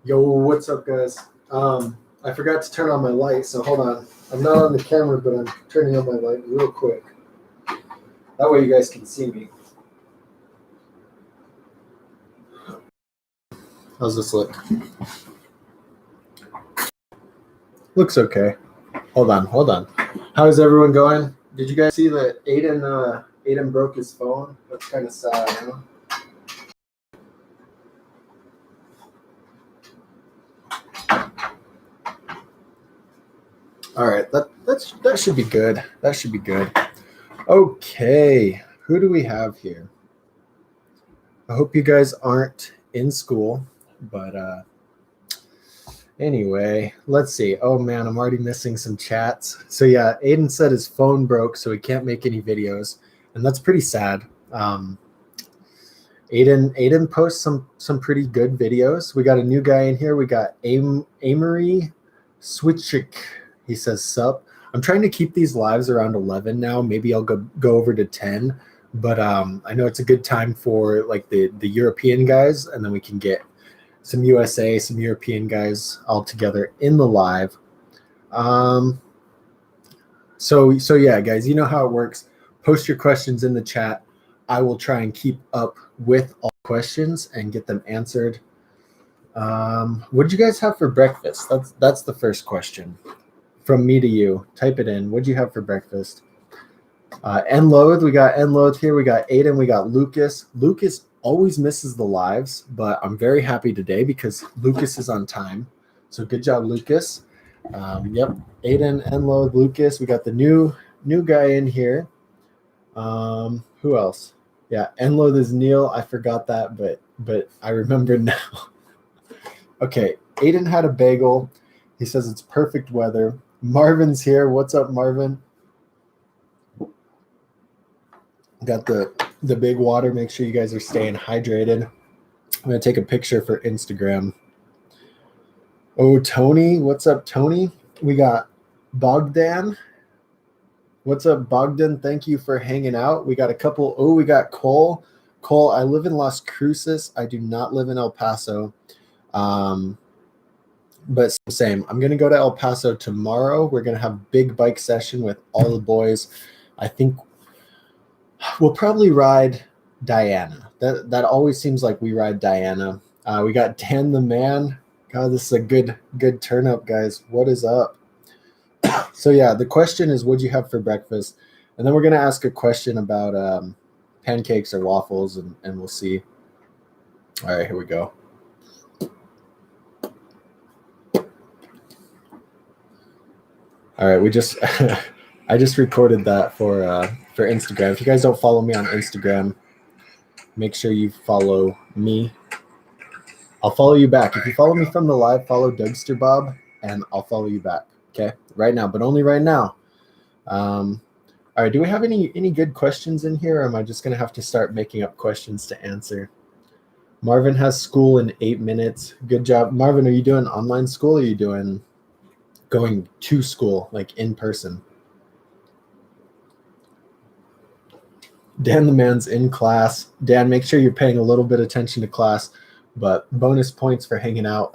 Yo, what's up, guys? I forgot to turn on my light, so hold on. I'm not on the camera, but I'm turning on my light real quick. That way you guys can see me. How's this look? Looks okay. Hold on. How's everyone going? Did you guys see that Aiden broke his phone? That's kind of sad, you know? All right, that should be good. That should be good. Okay, who do we have here? I hope you guys aren't in school, but anyway, let's see. Oh man, I'm already missing some chats. So yeah, Aiden said his phone broke, so he can't make any videos, and that's pretty sad. Aiden posts some pretty good videos. We got a new guy in here. We got Amory Switchik. He says sup. I'm trying to keep these lives around 11 now. Maybe I'll go over to 10. But I know it's a good time for like the European guys, and then we can get some USA, some European guys all together in the live. So yeah, guys, you know how it works. Post your questions in the chat. I will try and keep up with all questions and get them answered. What did you guys have for breakfast? That's the first question. From me to you. Type it in. What'd you have for breakfast? Enload. We got Enload here. We got Aiden. We got Lucas. Lucas always misses the lives, but I'm very happy today because Lucas is on time. So good job, Lucas. Yep. Aiden, Enload, Lucas. We got the new guy in here. Who else? Yeah, Enload is Neil. I forgot that, but I remember now. Okay, Aiden had a bagel. He says it's perfect weather. Marvin's here. What's up, Marvin? Got the big water. Make sure you guys are staying hydrated. I'm going to take a picture for Instagram. Oh, Tony. What's up, Tony? We got Bogdan. What's up, Bogdan? Thank you for hanging out. We got a couple. Oh, we got Cole. Cole, I live in Las Cruces. I do not live in El Paso. But same. I'm going to go to El Paso tomorrow. We're going to have a big bike session with all the boys. I think we'll probably ride Diana. That always seems like we ride Diana. We got Dan the Man. God, this is a good turn up, guys. What is up? So yeah, the question is, what'd you have for breakfast? And then we're going to ask a question about pancakes or waffles, and we'll see. All right, here we go. All right, we just I just recorded that for Instagram. If you guys don't follow me on Instagram, make sure you follow me. I'll follow you back. If you follow me from the live, follow Dougster Bob, and I'll follow you back. Okay, right now, but only right now. All right, do we have any good questions in here, or am I just gonna have to start making up questions to answer? Marvin has school in 8 minutes. Good job, Marvin. Are you doing online school, or are you doing going to school, like in person? Dan the Man's in class. Dan, make sure you're paying a little bit of attention to class, but bonus points for hanging out.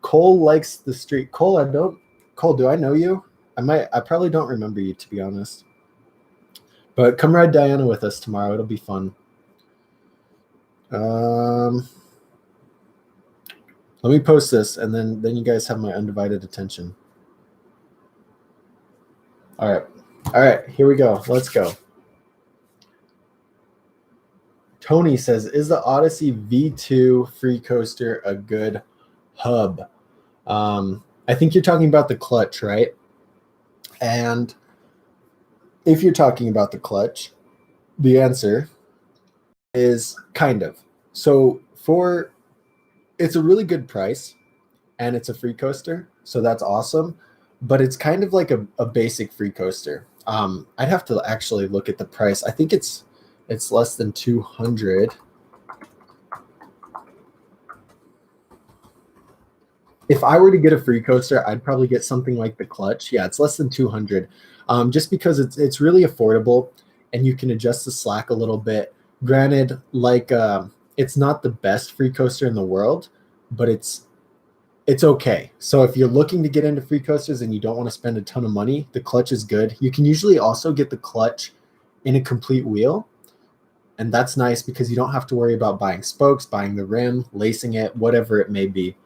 Cole likes the street. Cole, do I know you? I probably don't remember you, to be honest. But come ride Diana with us tomorrow. It'll be fun. Let me post this, and then you guys have my undivided attention. All right, here we go. Let's go. Tony says, is the Odyssey V2 free coaster a good hub? I think you're talking about the clutch, right? And if you're talking about the clutch, the answer is kind of. So it's a really good price, and it's a free coaster, so that's awesome. But it's kind of like a basic free coaster. I'd have to actually look at the price. I think it's less than 200. If I were to get a free coaster, I'd probably get something like the clutch. Yeah, it's less than 200, just because it's really affordable, and you can adjust the slack a little bit. Granted, like It's not the best free coaster in the world, but it's okay. So if you're looking to get into free coasters and you don't want to spend a ton of money, the clutch is good. You can usually also get the clutch in a complete wheel, and that's nice because you don't have to worry about buying spokes, buying the rim, lacing it, whatever it may be.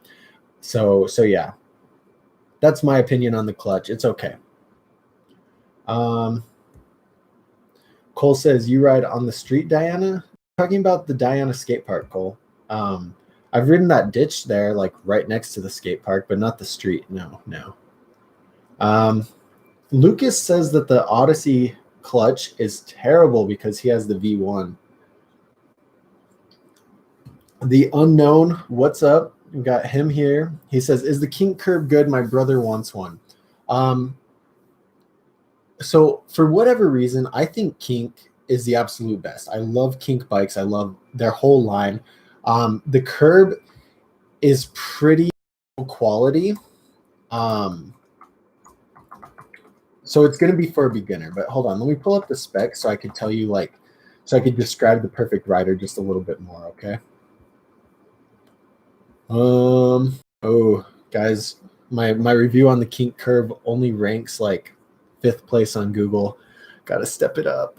So yeah, that's my opinion on the clutch. It's okay. Cole says, you ride on the street, Diana? Talking about the Diana skate park, Cole. I've ridden that ditch there, like right next to the skate park, but not the street. No. Lucas says that the Odyssey clutch is terrible because he has the V1. The Unknown, what's up? We got him here. He says, is the kink curb good? My brother wants one. So for whatever reason, I think kink is the absolute best. I love kink bikes. I love their whole line. The curb is pretty quality. So it's going to be for a beginner, but hold on. Let me pull up the specs so I could tell you so I could describe the perfect rider just a little bit more. Okay. Oh guys, my review on the kink curb only ranks like 5th place on Google. Got to step it up.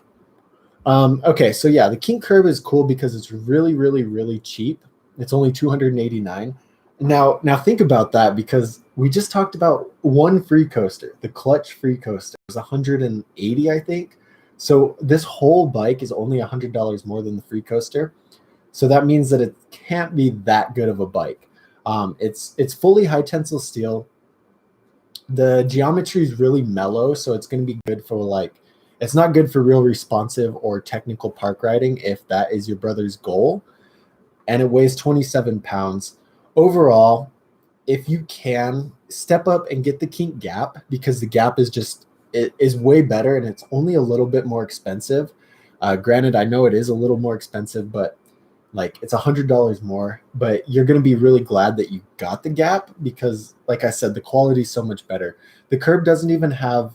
Okay, so yeah, the kink curb is cool because it's really, really, really cheap. It's only $289. Now think about that, because we just talked about one free coaster, the clutch free coaster. It was 180, I think. So this whole bike is only $100 more than the free coaster. So that means that it can't be that good of a bike. It's fully high tensile steel. The geometry is really mellow, so it's going to be good for it's not good for real responsive or technical park riding if that is your brother's goal. And it weighs 27 pounds. Overall, if you can, step up and get the kink gap, because the gap it is way better and it's only a little bit more expensive. Granted, I know it is a little more expensive, but it's $100 more, but you're going to be really glad that you got the gap because, like I said, the quality is so much better. The curb doesn't even have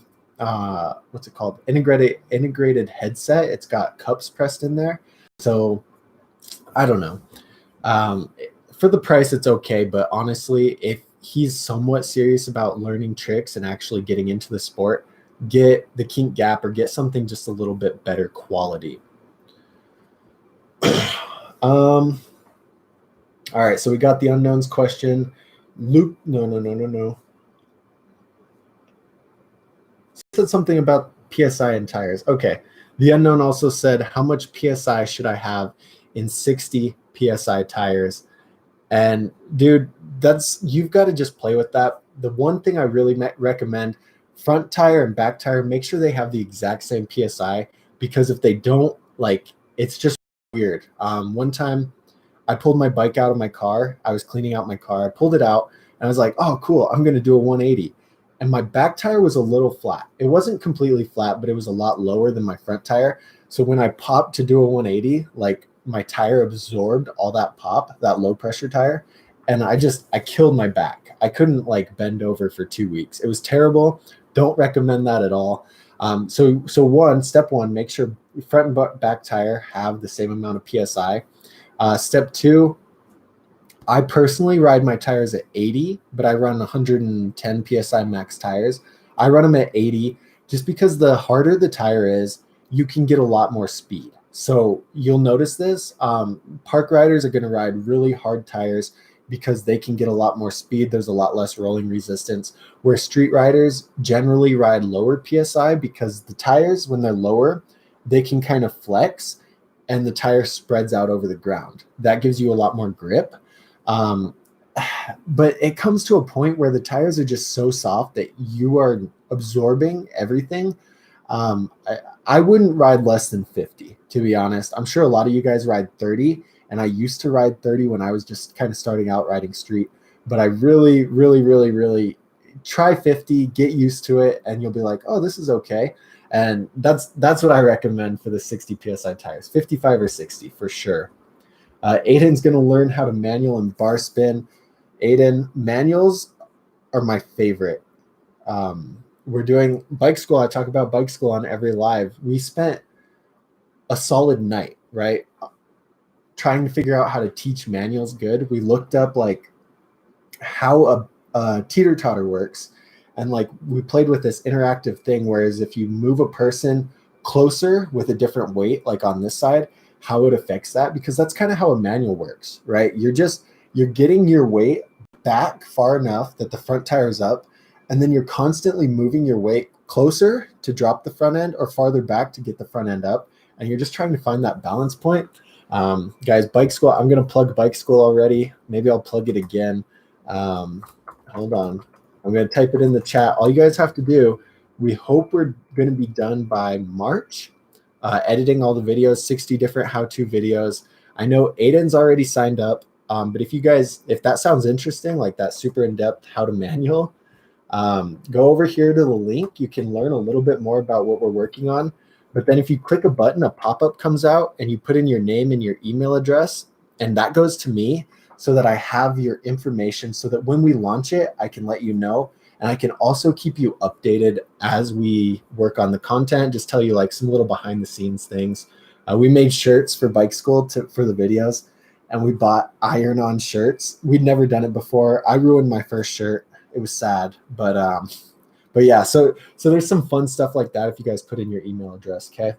what's it called? Integrated headset. It's got cups pressed in there. So I don't know. For the price, it's okay, but honestly, if he's somewhat serious about learning tricks and actually getting into the sport, get the kink gap or get something just a little bit better quality. All right, so we got the unknowns question. Luke, no. Said something about PSI and tires. Okay. The unknown also said, how much PSI should I have in 60 PSI tires? And dude, you've got to just play with that. The one thing I really recommend, front tire and back tire, make sure they have the exact same PSI, because if they don't, it's just weird. One time I pulled my bike out of my car. I was cleaning out my car. I pulled it out and I was like, oh, cool. I'm going to do a 180. And my back tire was a little flat. It wasn't completely flat, but it was a lot lower than my front tire. So when I popped to do a 180, my tire absorbed all that pop, that low pressure tire. And I killed my back. I couldn't bend over for 2 weeks. It was terrible. Don't recommend that at all. So step one, make sure front and back tire have the same amount of PSI. Step two, I personally ride my tires at 80, but I run 110 PSI max tires. I run them at 80 just because the harder the tire is, you can get a lot more speed. So you'll notice this. Park riders are going to ride really hard tires because they can get a lot more speed. There's a lot less rolling resistance, where street riders generally ride lower PSI because the tires, when they're lower, they can kind of flex and the tire spreads out over the ground. That gives you a lot more grip. But it comes to a point where the tires are just so soft that you are absorbing everything. I wouldn't ride less than 50, to be honest. I'm sure a lot of you guys ride 30, and I used to ride 30 when I was just kind of starting out riding street. But I really, really, really, really try 50, get used to it, and you'll be like, oh, this is okay. And that's what I recommend for the 60 PSI tires, 55 or 60 for sure. Aiden's going to learn how to manual and bar spin. Aiden, manuals are my favorite. We're doing bike school. I talk about bike school on every live. We spent a solid night, right? trying to figure out how to teach manuals good, we looked up like how a teeter-totter works, and like we played with this interactive thing, whereas if you move a person closer with a different weight, like on this side, how it affects that, because that's kind of how a manual works, right? You're getting your weight back far enough that the front tire is up, and then you're constantly moving your weight closer to drop the front end or farther back to get the front end up, and you're just trying to find that balance point. Guys, bike school, I'm going to plug bike school already. Maybe I'll plug it again. Hold on. I'm going to type it in the chat. All you guys have to do, we hope we're going to be done by March, editing all the videos, 60 different how-to videos. I know Aiden's already signed up, but if that sounds interesting, like that super in-depth how to manual, go over here to the link. You can learn a little bit more about what we're working on. But then if you click a button, a pop-up comes out and you put in your name and your email address, and that goes to me so that I have your information so that when we launch it, I can let you know. And I can also keep you updated as we work on the content, just tell you like some little behind the scenes things. We made shirts for bike school for the videos, and we bought iron-on shirts. We'd never done it before. I ruined my first shirt. It was sad, but yeah, so there's some fun stuff like that if you guys put in your email address, okay?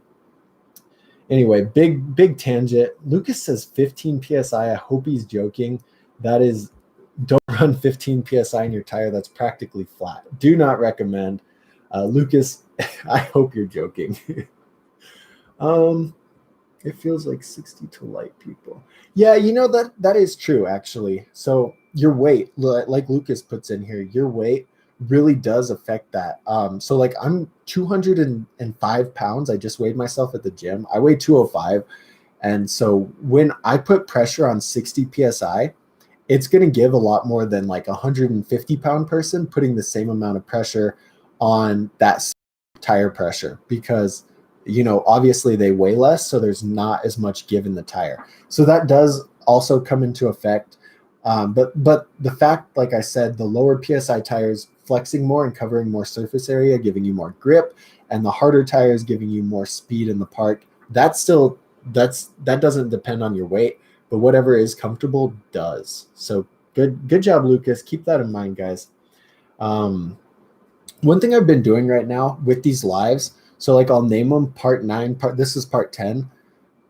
Anyway, big tangent. Lucas says 15 PSI. I hope he's joking. That is, don't run 15 PSI in your tire. That's practically flat. Do not recommend. Lucas, I hope you're joking. It feels like 60 to light people. Yeah, that is true, actually. So your weight, like Lucas puts in here, your weight really does affect that. So like I'm 205 pounds. I just weighed myself at the gym. I weigh 205. And so when I put pressure on 60 PSI, it's going to give a lot more than like a 150-pound person putting the same amount of pressure on that tire pressure, because obviously they weigh less, so there's not as much give in the tire. So that does also come into effect. But the fact, like I said, the lower PSI tires flexing more and covering more surface area, giving you more grip, and the harder tires giving you more speed in the park, that doesn't depend on your weight, but whatever is comfortable does. So good job, Lucas. Keep that in mind, guys. One thing I've been doing right now with these lives, so like I'll name them part 9, this is part 10.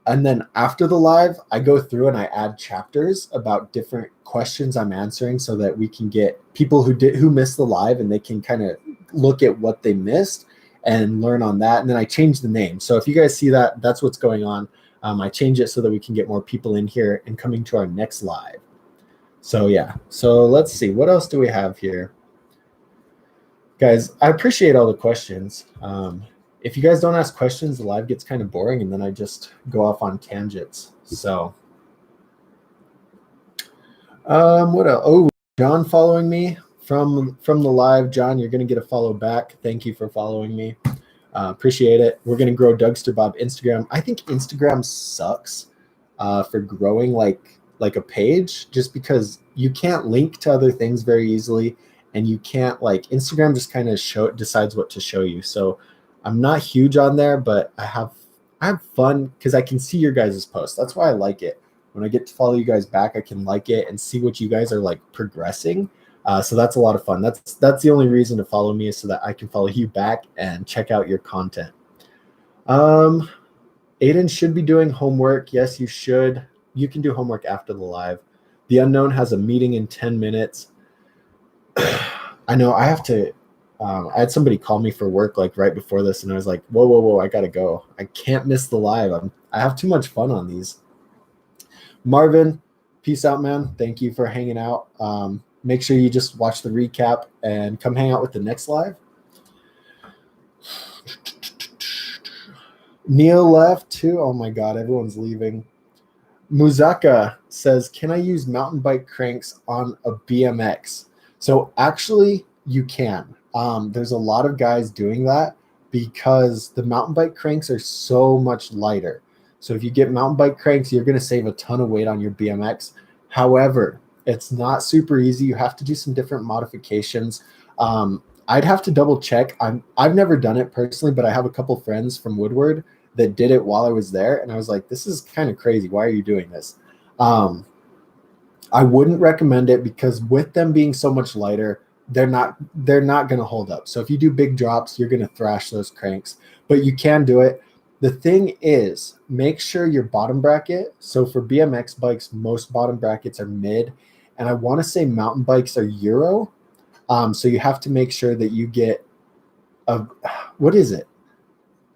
And then after the live, I go through and I add chapters about different questions I'm answering so that we can get people who missed the live, and they can kind of look at what they missed and learn on that. And then I change the name. So if you guys see that, that's what's going on. I change it so that we can get more people in here and coming to our next live. So yeah, so let's see. What else do we have here? Guys, I appreciate all the questions. If you guys don't ask questions, the live gets kind of boring, and then I just go off on tangents. So, what else? Oh, John following me from the live. John, you're going to get a follow back. Thank you for following me. Appreciate it. We're going to grow Dougster Bob Instagram. I think Instagram sucks for growing like a page, just because you can't link to other things very easily, and you can't Instagram just kind of decides what to show you. So I'm not huge on there, but I have fun because I can see your guys' posts. That's why I like it. When I get to follow you guys back, I can like it and see what you guys are like progressing. So that's a lot of fun. That's the only reason to follow me, is so that I can follow you back and check out your content. Aiden should be doing homework. Yes, you should. You can do homework after the live. The Unknown has a meeting in 10 minutes. I know I have to. I had somebody call me for work like right before this, and I was like, whoa, I gotta go. I can't miss the live. I have too much fun on these. Marvin, peace out, man. Thank you for hanging out. Make sure you just watch the recap and come hang out with the next live. Neil left too. Oh my God, everyone's leaving. Muzaka says, can I use mountain bike cranks on a BMX? So actually you can. There's a lot of guys doing that because the mountain bike cranks are so much lighter. So if you get mountain bike cranks, you're going to save a ton of weight on your BMX. However, it's not super easy. You have to do some different modifications. I'd have to double check. I've never done it personally, but I have a couple friends from Woodward that did it while I was there, and I was like, this is kind of crazy. Why are you doing this? I wouldn't recommend it because with them being so much lighter, they're not going to hold up. So if you do big drops, you're going to thrash those cranks, but you can do it. The thing is, make sure your bottom bracket. So for BMX bikes, most bottom brackets are mid, and I want to say mountain bikes are Euro. So you have to make sure that you get what is it?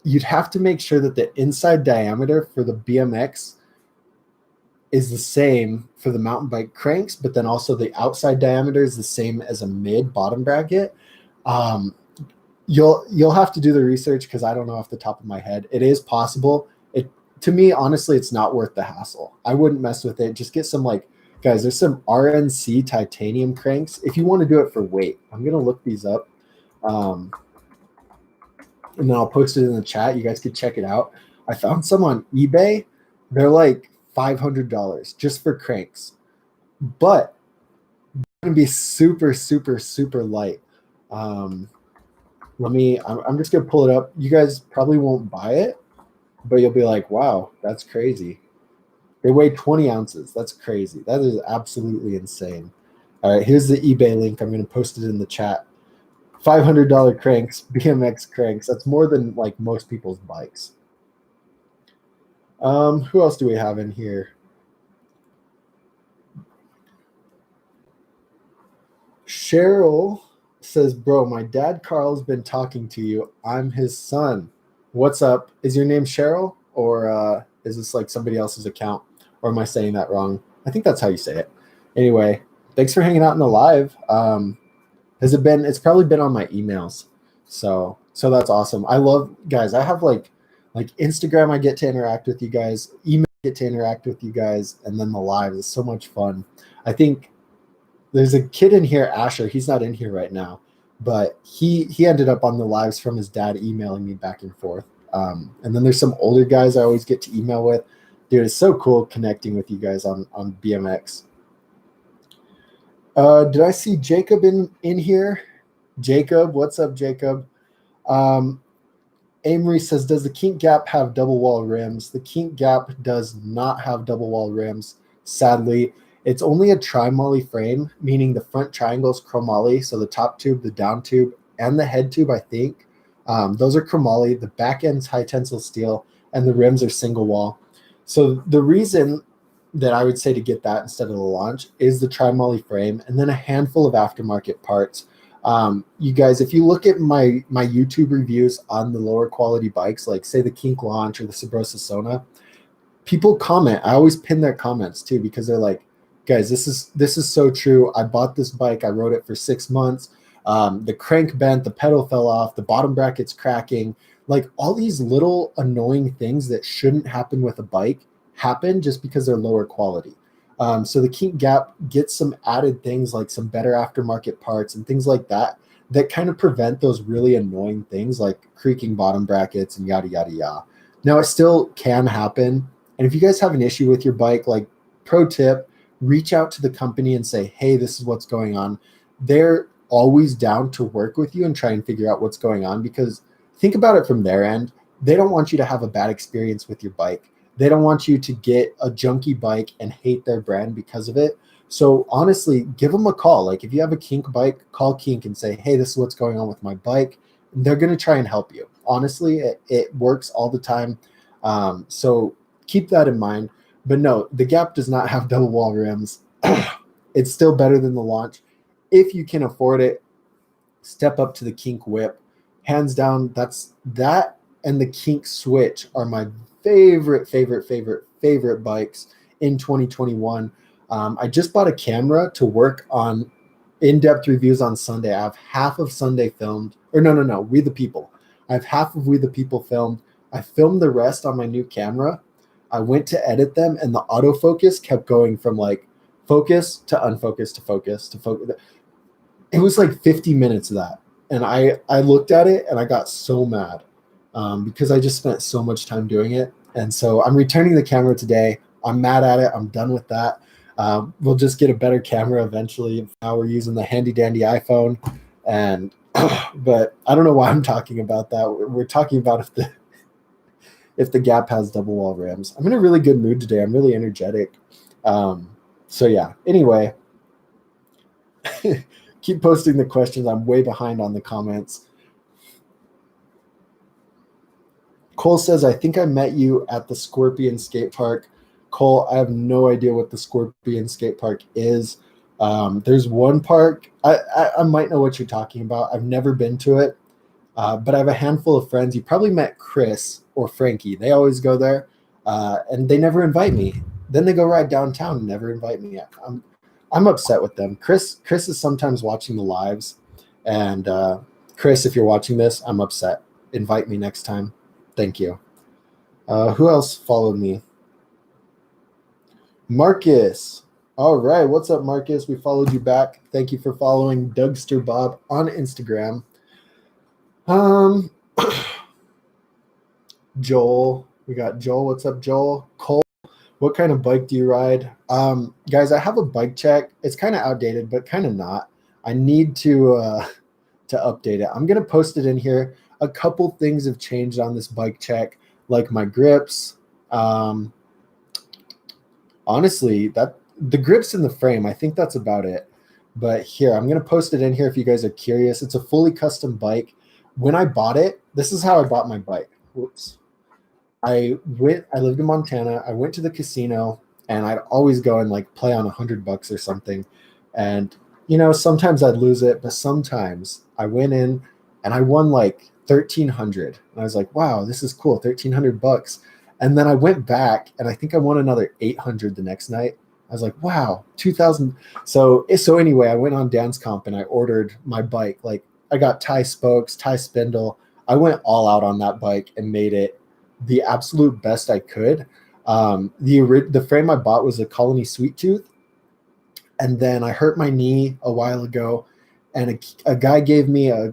You'd have to make sure that the inside diameter for the BMX is the same for the mountain bike cranks, but then also the outside diameter is the same as a mid bottom bracket. You'll have to do the research because I don't know off the top of my head. It is possible. To me, honestly, it's not worth the hassle. I wouldn't mess with it. Just get some guys, there's some RNC titanium cranks. If you want to do it for weight, I'm gonna look these up. And then I'll post it in the chat. You guys could check it out. I found some on eBay. They're like $500 just for cranks, but they're gonna be super, super, super light. I'm just gonna pull it up. You guys probably won't buy it, but you'll be like, wow, that's crazy. They weigh 20 ounces. That's crazy. That is absolutely insane. All right, here's the eBay link. I'm gonna post it in the chat. $500 cranks, BMX cranks. That's more than like most people's bikes. Who else do we have in here? Cheryl says, bro, my dad Carl's been talking to you. I'm his son. What's up? Is your name Cheryl, or is this like somebody else's account, or am I saying that wrong? I think that's how you say it. Anyway, thanks for hanging out in the live. It's probably been on my emails. So that's awesome. I love, guys, I have like Instagram, I get to interact with you guys, email, I get to interact with you guys, and then the live is so much fun. I think there's a kid in here, Asher. He's not in here right now, but he ended up on the lives from his dad emailing me back and forth. And then there's some older guys I always get to email with. Dude, it's so cool connecting with you guys on BMX. Did I see Jacob in here? Jacob, what's up, Jacob? Amory says, does the Kink Gap have double wall rims? The Kink Gap does not have double wall rims, sadly. It's only a tri-moly frame, meaning the front triangle is chromoly, so the top tube, the down tube, and the head tube, I think. Those are chromoly. The back end's high tensile steel, and the rims are single wall. So the reason that I would say to get that instead of the launch is the tri-moly frame, and then a handful of aftermarket parts. You guys, if you look at my YouTube reviews on the lower quality bikes, like say the Kink Launch or the Sabrosa Sona, people comment. I always pin their comments too, because they're like, guys, this is so true. I bought this bike. I rode it for 6 months. The crank bent, the pedal fell off, the bottom bracket's cracking. Like all these little annoying things that shouldn't happen with a bike happen just because they're lower quality. So the Kink Gap gets some added things like some better aftermarket parts and things like that kind of prevent those really annoying things like creaking bottom brackets and yada, yada, yada. Now, it still can happen. And if you guys have an issue with your bike, like pro tip, reach out to the company and say, hey, this is what's going on. They're always down to work with you and try and figure out what's going on, because think about it from their end. They don't want you to have a bad experience with your bike. They don't want you to get a junky bike and hate their brand because of it. So honestly, give them a call. Like if you have a Kink bike, call Kink and say, hey, this is what's going on with my bike. And they're going to try and help you. Honestly, it works all the time. So keep that in mind. But no, the Gap does not have double wall rims. It's still better than the Launch. If you can afford it, step up to the Kink Whip. Hands down, that and the Kink Switch are my favorite bikes in 2021. I just bought a camera to work on in-depth reviews on Sunday. I have half of Sunday filmed, or no, We the People. I have half of We the People filmed. I filmed the rest on my new camera. I went to edit them, and the autofocus kept going from like focus to unfocus to focus to focus. It was like 50 minutes of that. And I looked at it and I got so mad because I just spent so much time doing it. And so I'm returning the camera today. I'm mad at it. I'm done with that. We'll just get a better camera eventually. Now we're using the handy dandy iPhone. And but I don't know why I'm talking about that. We're talking about if the Gap has double wall rims. I'm in a really good mood today. I'm really energetic. So yeah, anyway, keep posting the questions. I'm way behind on the comments. Cole says, I think I met you at the Scorpion skate park. Cole, I have no idea what the Scorpion skate park is. There's one park, I might know what you're talking about. I've never been to it, but I have a handful of friends. You probably met Chris or Frankie. They always go there, and they never invite me. Then they go ride downtown and never invite me. I'm upset with them. Chris is sometimes watching the lives, and Chris, if you're watching this, I'm upset. Invite me next time. Thank you. Who else followed me? Marcus. All right. What's up, Marcus? We followed you back. Thank you for following Dougster Bob on Instagram. Joel. We got Joel. What's up, Joel? Cole. What kind of bike do you ride? Guys, I have a bike check. It's kind of outdated, but kind of not. I need to update it. I'm going to post it in here. A couple things have changed on this bike check, like my grips. Honestly, that the grips in the frame, I think that's about it. But here, I'm going to post it in here if you guys are curious. It's a fully custom bike. When I bought it, this is how I bought my bike. Whoops. I lived in Montana. I went to the casino, and I'd always go and like play on $100 or something. And, sometimes I'd lose it, but sometimes I went in and I won like 1,300. And I was like, wow, this is cool, $1,300. And then I went back and I think I won another 800 the next night. I was like, wow, 2,000. So anyway, I went on Dance Comp and I ordered my bike. Like I got tie spokes, tie spindle. I went all out on that bike and made it the absolute best I could. The frame I bought was a Colony Sweet Tooth. And then I hurt my knee a while ago, and a guy gave me a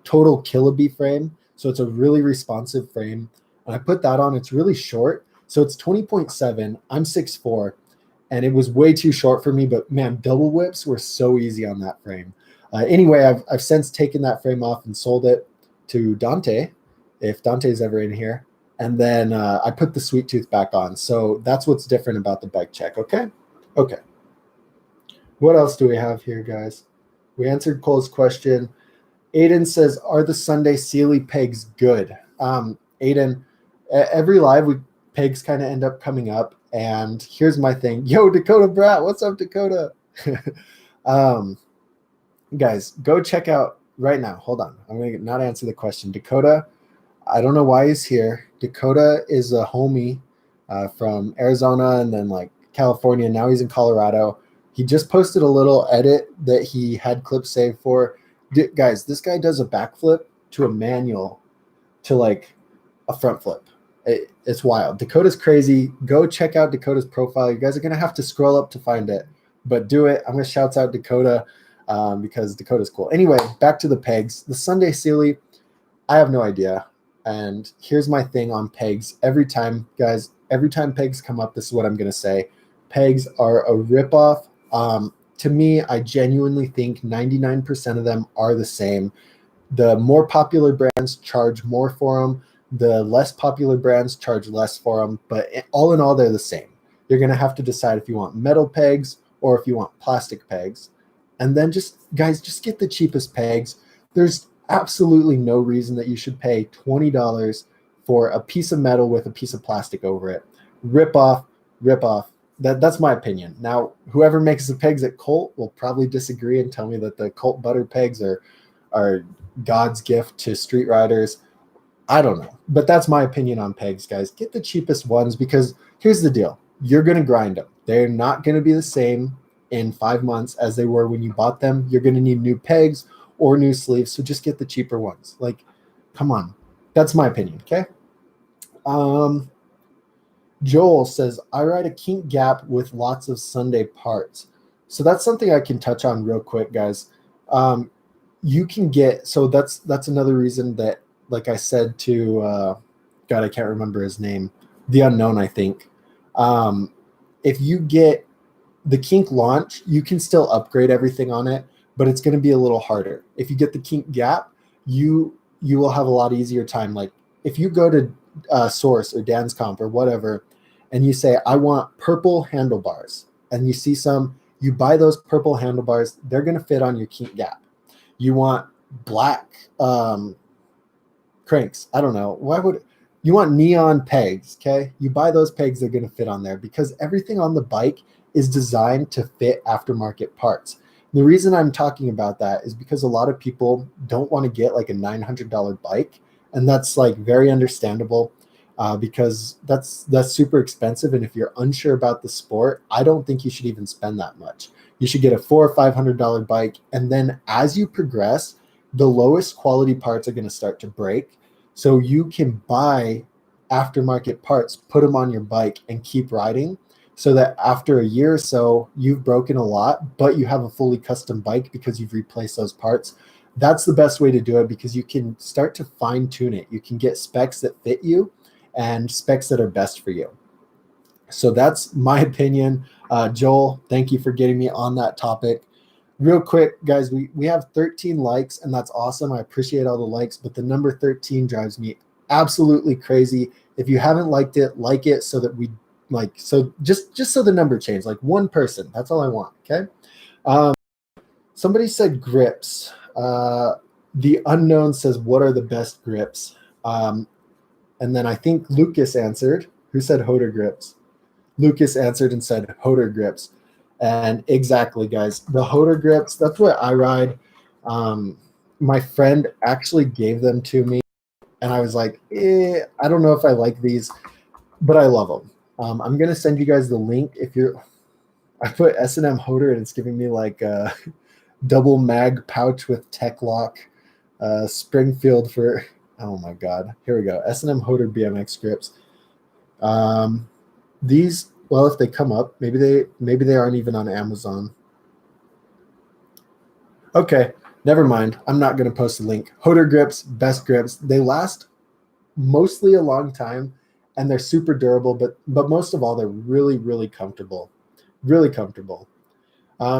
Total Killaby frame. So it's a really responsive frame. And I put that on. It's really short. So it's 20.7. I'm 6'4", and it was way too short for me. But man, double whips were so easy on that frame. Anyway, I've since taken that frame off and sold it to Dante, if Dante's ever in here. And then I put the Sweet Tooth back on. So that's what's different about the bike check. Okay. What else do we have here, guys? We answered Cole's question. Aiden says, are the Sunday Sealy pegs good? Aiden, every live, pegs kind of end up coming up. And here's my thing. Yo, Dakota Brat, what's up, Dakota? Guys, go check out right now. Hold on. I'm going to not answer the question. Dakota, I don't know why he's here. Dakota is a homie from Arizona and then like California. Now he's in Colorado. He just posted a little edit that he had clips saved for. Guys, this guy does a backflip to a manual to like a front flip. It's wild. Dakota's crazy. Go check out Dakota's profile. You guys are going to have to scroll up to find it, but do it. I'm going to shout out Dakota because Dakota's cool. Anyway, back to the pegs. The Sunday Sealy, I have no idea. And here's my thing on pegs. Every time pegs come up, this is what I'm going to say. Pegs are a ripoff. To me, I genuinely think 99% of them are the same. The more popular brands charge more for them. The less popular brands charge less for them. But all in all, they're the same. You're going to have to decide if you want metal pegs or if you want plastic pegs. And then just get the cheapest pegs. There's absolutely no reason that you should pay $20 for a piece of metal with a piece of plastic over it. Rip off. That's my opinion. Now, whoever makes the pegs at Colt will probably disagree and tell me that the Colt butter pegs are God's gift to street riders. I don't know. But that's my opinion on pegs, guys. Get the cheapest ones because here's the deal. You're going to grind them. They're not going to be the same in 5 months as they were when you bought them. You're going to need new pegs or new sleeves, so just get the cheaper ones. Like, come on. That's my opinion, okay? Joel says, I ride a kink gap with lots of Sunday parts. So that's something I can touch on real quick, guys. You can get, so that's another reason that, like I said to, God, I can't remember his name, The Unknown, I think. If you get the kink launch, you can still upgrade everything on it, but it's going to be a little harder. If you get the kink gap, you will have a lot easier time. Like if you go to Source or Dan's Comp or whatever, and you say, I want purple handlebars, and you see some, you buy those purple handlebars, they're going to fit on your kink gap. You want black cranks. I don't know. Why would you want neon pegs? Okay. You buy those pegs, they're going to fit on there because everything on the bike is designed to fit aftermarket parts. The reason I'm talking about that is because a lot of people don't want to get like a $900 bike. And that's like very understandable because that's super expensive. And if you're unsure about the sport, I don't think you should even spend that much. You should get a $400 or $500 bike. And then as you progress, the lowest quality parts are going to start to break. So you can buy aftermarket parts, put them on your bike and keep riding so that after a year or so, you've broken a lot, but you have a fully custom bike because you've replaced those parts. That's the best way to do it because you can start to fine tune it. You can get specs that fit you and specs that are best for you. So that's my opinion. Joel, thank you for getting me on that topic. Real quick, guys, we have 13 likes, and that's awesome. I appreciate all the likes, but the number 13 drives me absolutely crazy. If you haven't liked it, like it so that we just so the number changed, like one person. That's all I want, okay? Somebody said grips. The unknown says, what are the best grips? And then I think Lucas answered. Who said Hoder grips? Lucas answered and said Hoder grips. And exactly, guys, the Hoder grips, that's what I ride. My friend actually gave them to me, and I was like, I don't know if I like these, but I love them. I'm going to send you guys the link. I put S&M Hoder, and it's giving me like a double mag pouch with tech lock, Springfield for, oh my God, here we go. S&M Hoder BMX grips. These, well, if they come up, maybe they aren't even on Amazon. Okay, never mind. I'm not going to post a link. Hoder grips, best grips. They last mostly a long time, and they're super durable, but most of all, they're really, really comfortable. Really comfortable.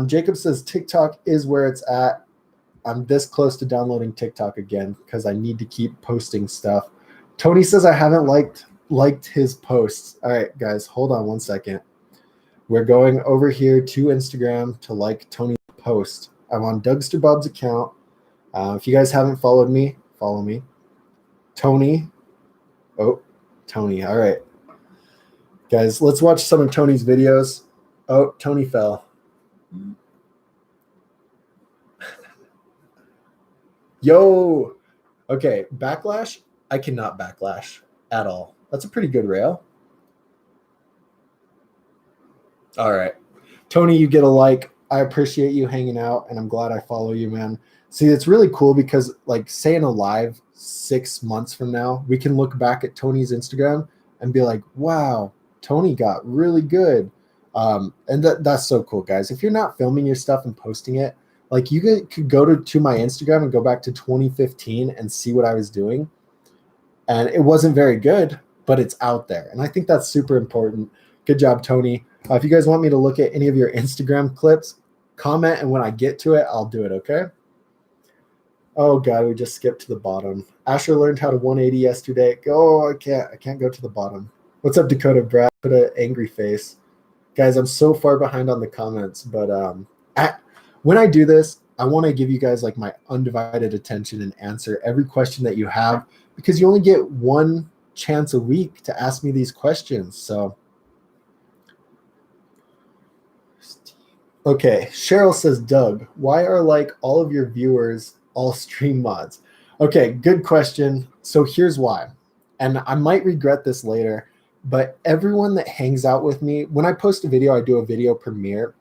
Jacob says TikTok is where it's at. I'm this close to downloading TikTok again because I need to keep posting stuff. Tony says I haven't liked his posts. All right, guys, hold on one second. We're going over here to Instagram to like Tony's post. I'm on Dougster Bob's account. If you guys haven't followed me, follow me. Tony. Oh, Tony. All right. Guys, let's watch some of Tony's videos. Oh, Tony fell. Yo. Okay, backlash. I cannot backlash at all. That's a pretty good rail. All right. Tony, you get a like. I appreciate you hanging out, and I'm glad I follow you, man. See, it's really cool because, like, say in a live 6 months from now, we can look back at Tony's Instagram and be like, wow, Tony got really good. And that's so cool, guys. If you're not filming your stuff and posting it, like, you could go to my Instagram and go back to 2015 and see what I was doing. And it wasn't very good, but it's out there. And I think that's super important. Good job, Tony. If you guys want me to look at any of your Instagram clips, comment, and when I get to it, I'll do it, okay? Oh, God, we just skipped to the bottom. Asher learned how to 180 yesterday. Oh, I can't go to the bottom. What's up, Dakota Brad? Put an angry face. Guys, I'm so far behind on the comments, but when I do this, I want to give you guys like my undivided attention and answer every question that you have because you only get one chance a week to ask me these questions. So, okay, Cheryl says, Doug, why are like all of your viewers all stream mods? Okay, good question. So here's why. And I might regret this later, but everyone that hangs out with me, when I post a video, I do a video premiere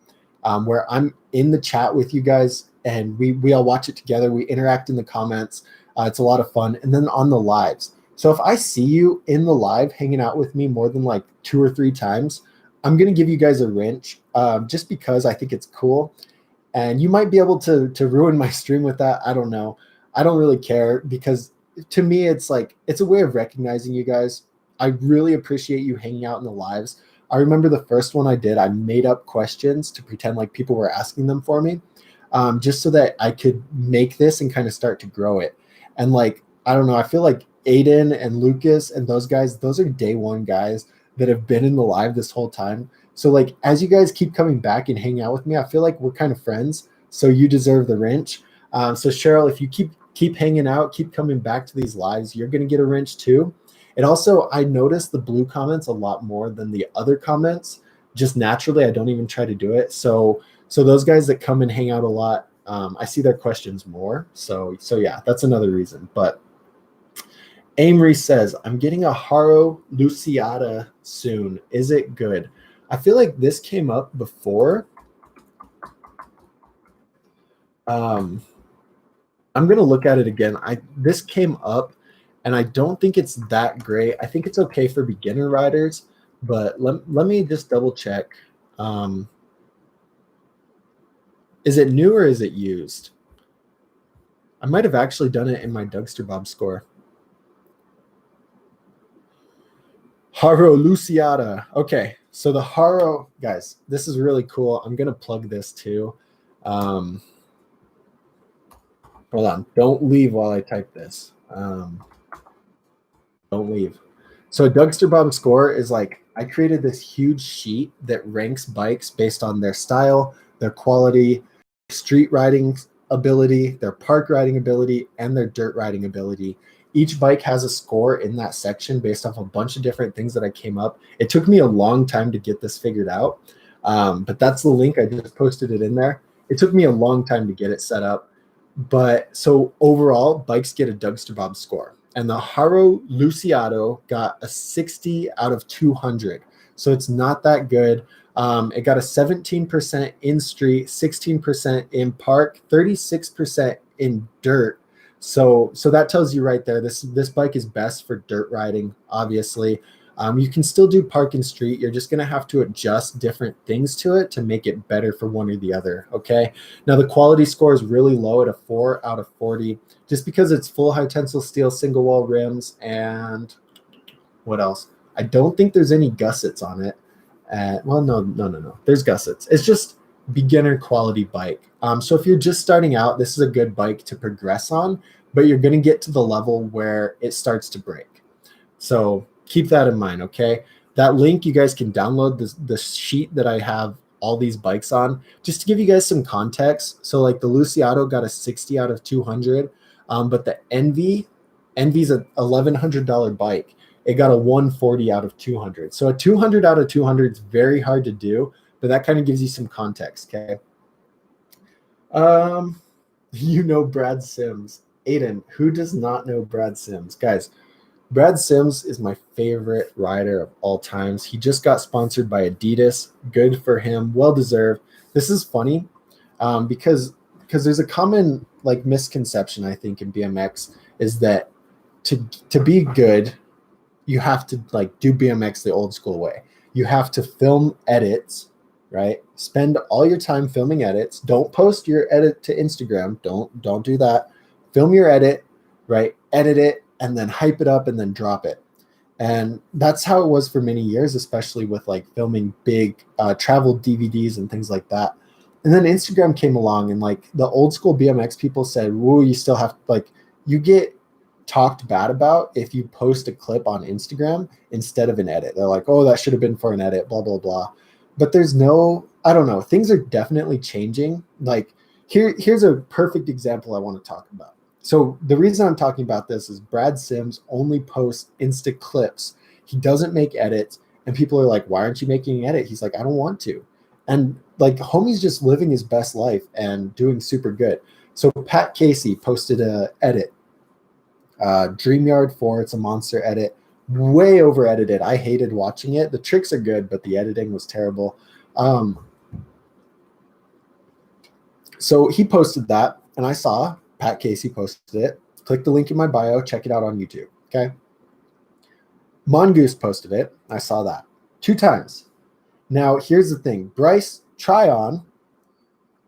where I'm in the chat with you guys and we all watch it together. We interact in the comments. It's a lot of fun. And then on the lives. So if I see you in the live hanging out with me more than like 2 or 3 times, I'm going to give you guys a wrench just because I think it's cool. And you might be able to ruin my stream with that. I don't know. I don't really care because to me, it's like, it's a way of recognizing you guys. I really appreciate you hanging out in the lives. I remember the first one I did, I made up questions to pretend like people were asking them for me just so that I could make this and kind of start to grow it. And like, I don't know, I feel like Aiden and Lucas and those guys, those are day one guys that have been in the live this whole time. So like as you guys keep coming back and hang out with me, I feel like we're kind of friends. So you deserve the wrench. So Cheryl, if you keep hanging out, keep coming back to these lives, you're gonna get a wrench too. And also, I notice the blue comments a lot more than the other comments. Just naturally, I don't even try to do it. So those guys that come and hang out a lot, I see their questions more. So yeah, that's another reason. But Amory says, I'm getting a Haro Luciata soon. Is it good? I feel like this came up before. I'm going to look at it again. This came up, and I don't think it's that great. I think it's okay for beginner riders, but let me just double check. Is it new or is it used? I might have actually done it in my Dougster Bob score. Haro Luciata. Okay, so the Haro, guys, this is really cool. I'm going to plug this too. Hold on. Don't leave while I type this. Don't leave. So a Dougster Bob score is like, I created this huge sheet that ranks bikes based on their style, their quality, street riding ability, their park riding ability, and their dirt riding ability. Each bike has a score in that section based off a bunch of different things that I came up. It took me a long time to get this figured out, but that's the link. I just posted it in there. It took me a long time to get it set up. But so overall, bikes get a Dougster Bob score. And the Haro Luciato got a 60 out of 200. So it's not that good. It got a 17% in street, 16% in park, 36% in dirt. So that tells you right there, this bike is best for dirt riding, obviously. You can still do park and street. You're just going to have to adjust different things to it to make it better for one or the other, okay? Now, the quality score is really low at a 4 out of 40, just because it's full high tensile steel single wall rims. And what else? I don't think there's any gussets on it. Well, no. There's gussets. It's just beginner quality bike. So if you're just starting out, this is a good bike to progress on, but you're going to get to the level where it starts to break. So keep that in mind, okay? That link, you guys can download the sheet that I have all these bikes on, just to give you guys some context. So like the Luciato got a 60 out of 200, but the Envy's a $1,100 bike. It got a 140 out of 200. So a 200 out of 200 is very hard to do, but that kind of gives you some context, okay? You know Brad Sims. Aiden, who does not know Brad Sims? Guys, Brad Sims is my favorite rider of all times. He just got sponsored by Adidas. Good for him. Well deserved. This is funny because there's a common like misconception, I think, in BMX is that to be good, you have to like do BMX the old school way. You have to film edits, right? Spend all your time filming edits. Don't post your edit to Instagram. Don't do that. Film your edit, right? Edit it and then hype it up and then drop it. And that's how it was for many years, especially with like filming big travel DVDs and things like that. And then Instagram came along and like the old school BMX people said, whoa, you still have like, you get talked bad about if you post a clip on Instagram instead of an edit. They're like, oh, that should have been for an edit, blah, blah, blah. But there's no, I don't know. Things are definitely changing. Like here's a perfect example I want to talk about. So the reason I'm talking about this is Brad Sims only posts Insta clips. He doesn't make edits. And people are like, why aren't you making an edit? He's like, I don't want to. And like, homie's just living his best life and doing super good. So Pat Casey posted a edit. Dreamyard 4, it's a monster edit. Way over edited. I hated watching it. The tricks are good, but the editing was terrible. So he posted that, and I saw Pat Casey posted it. Click the link in my bio. Check it out on YouTube. Okay. Mongoose posted it. I saw that 2 times. Now, here's the thing. Bryce Tryon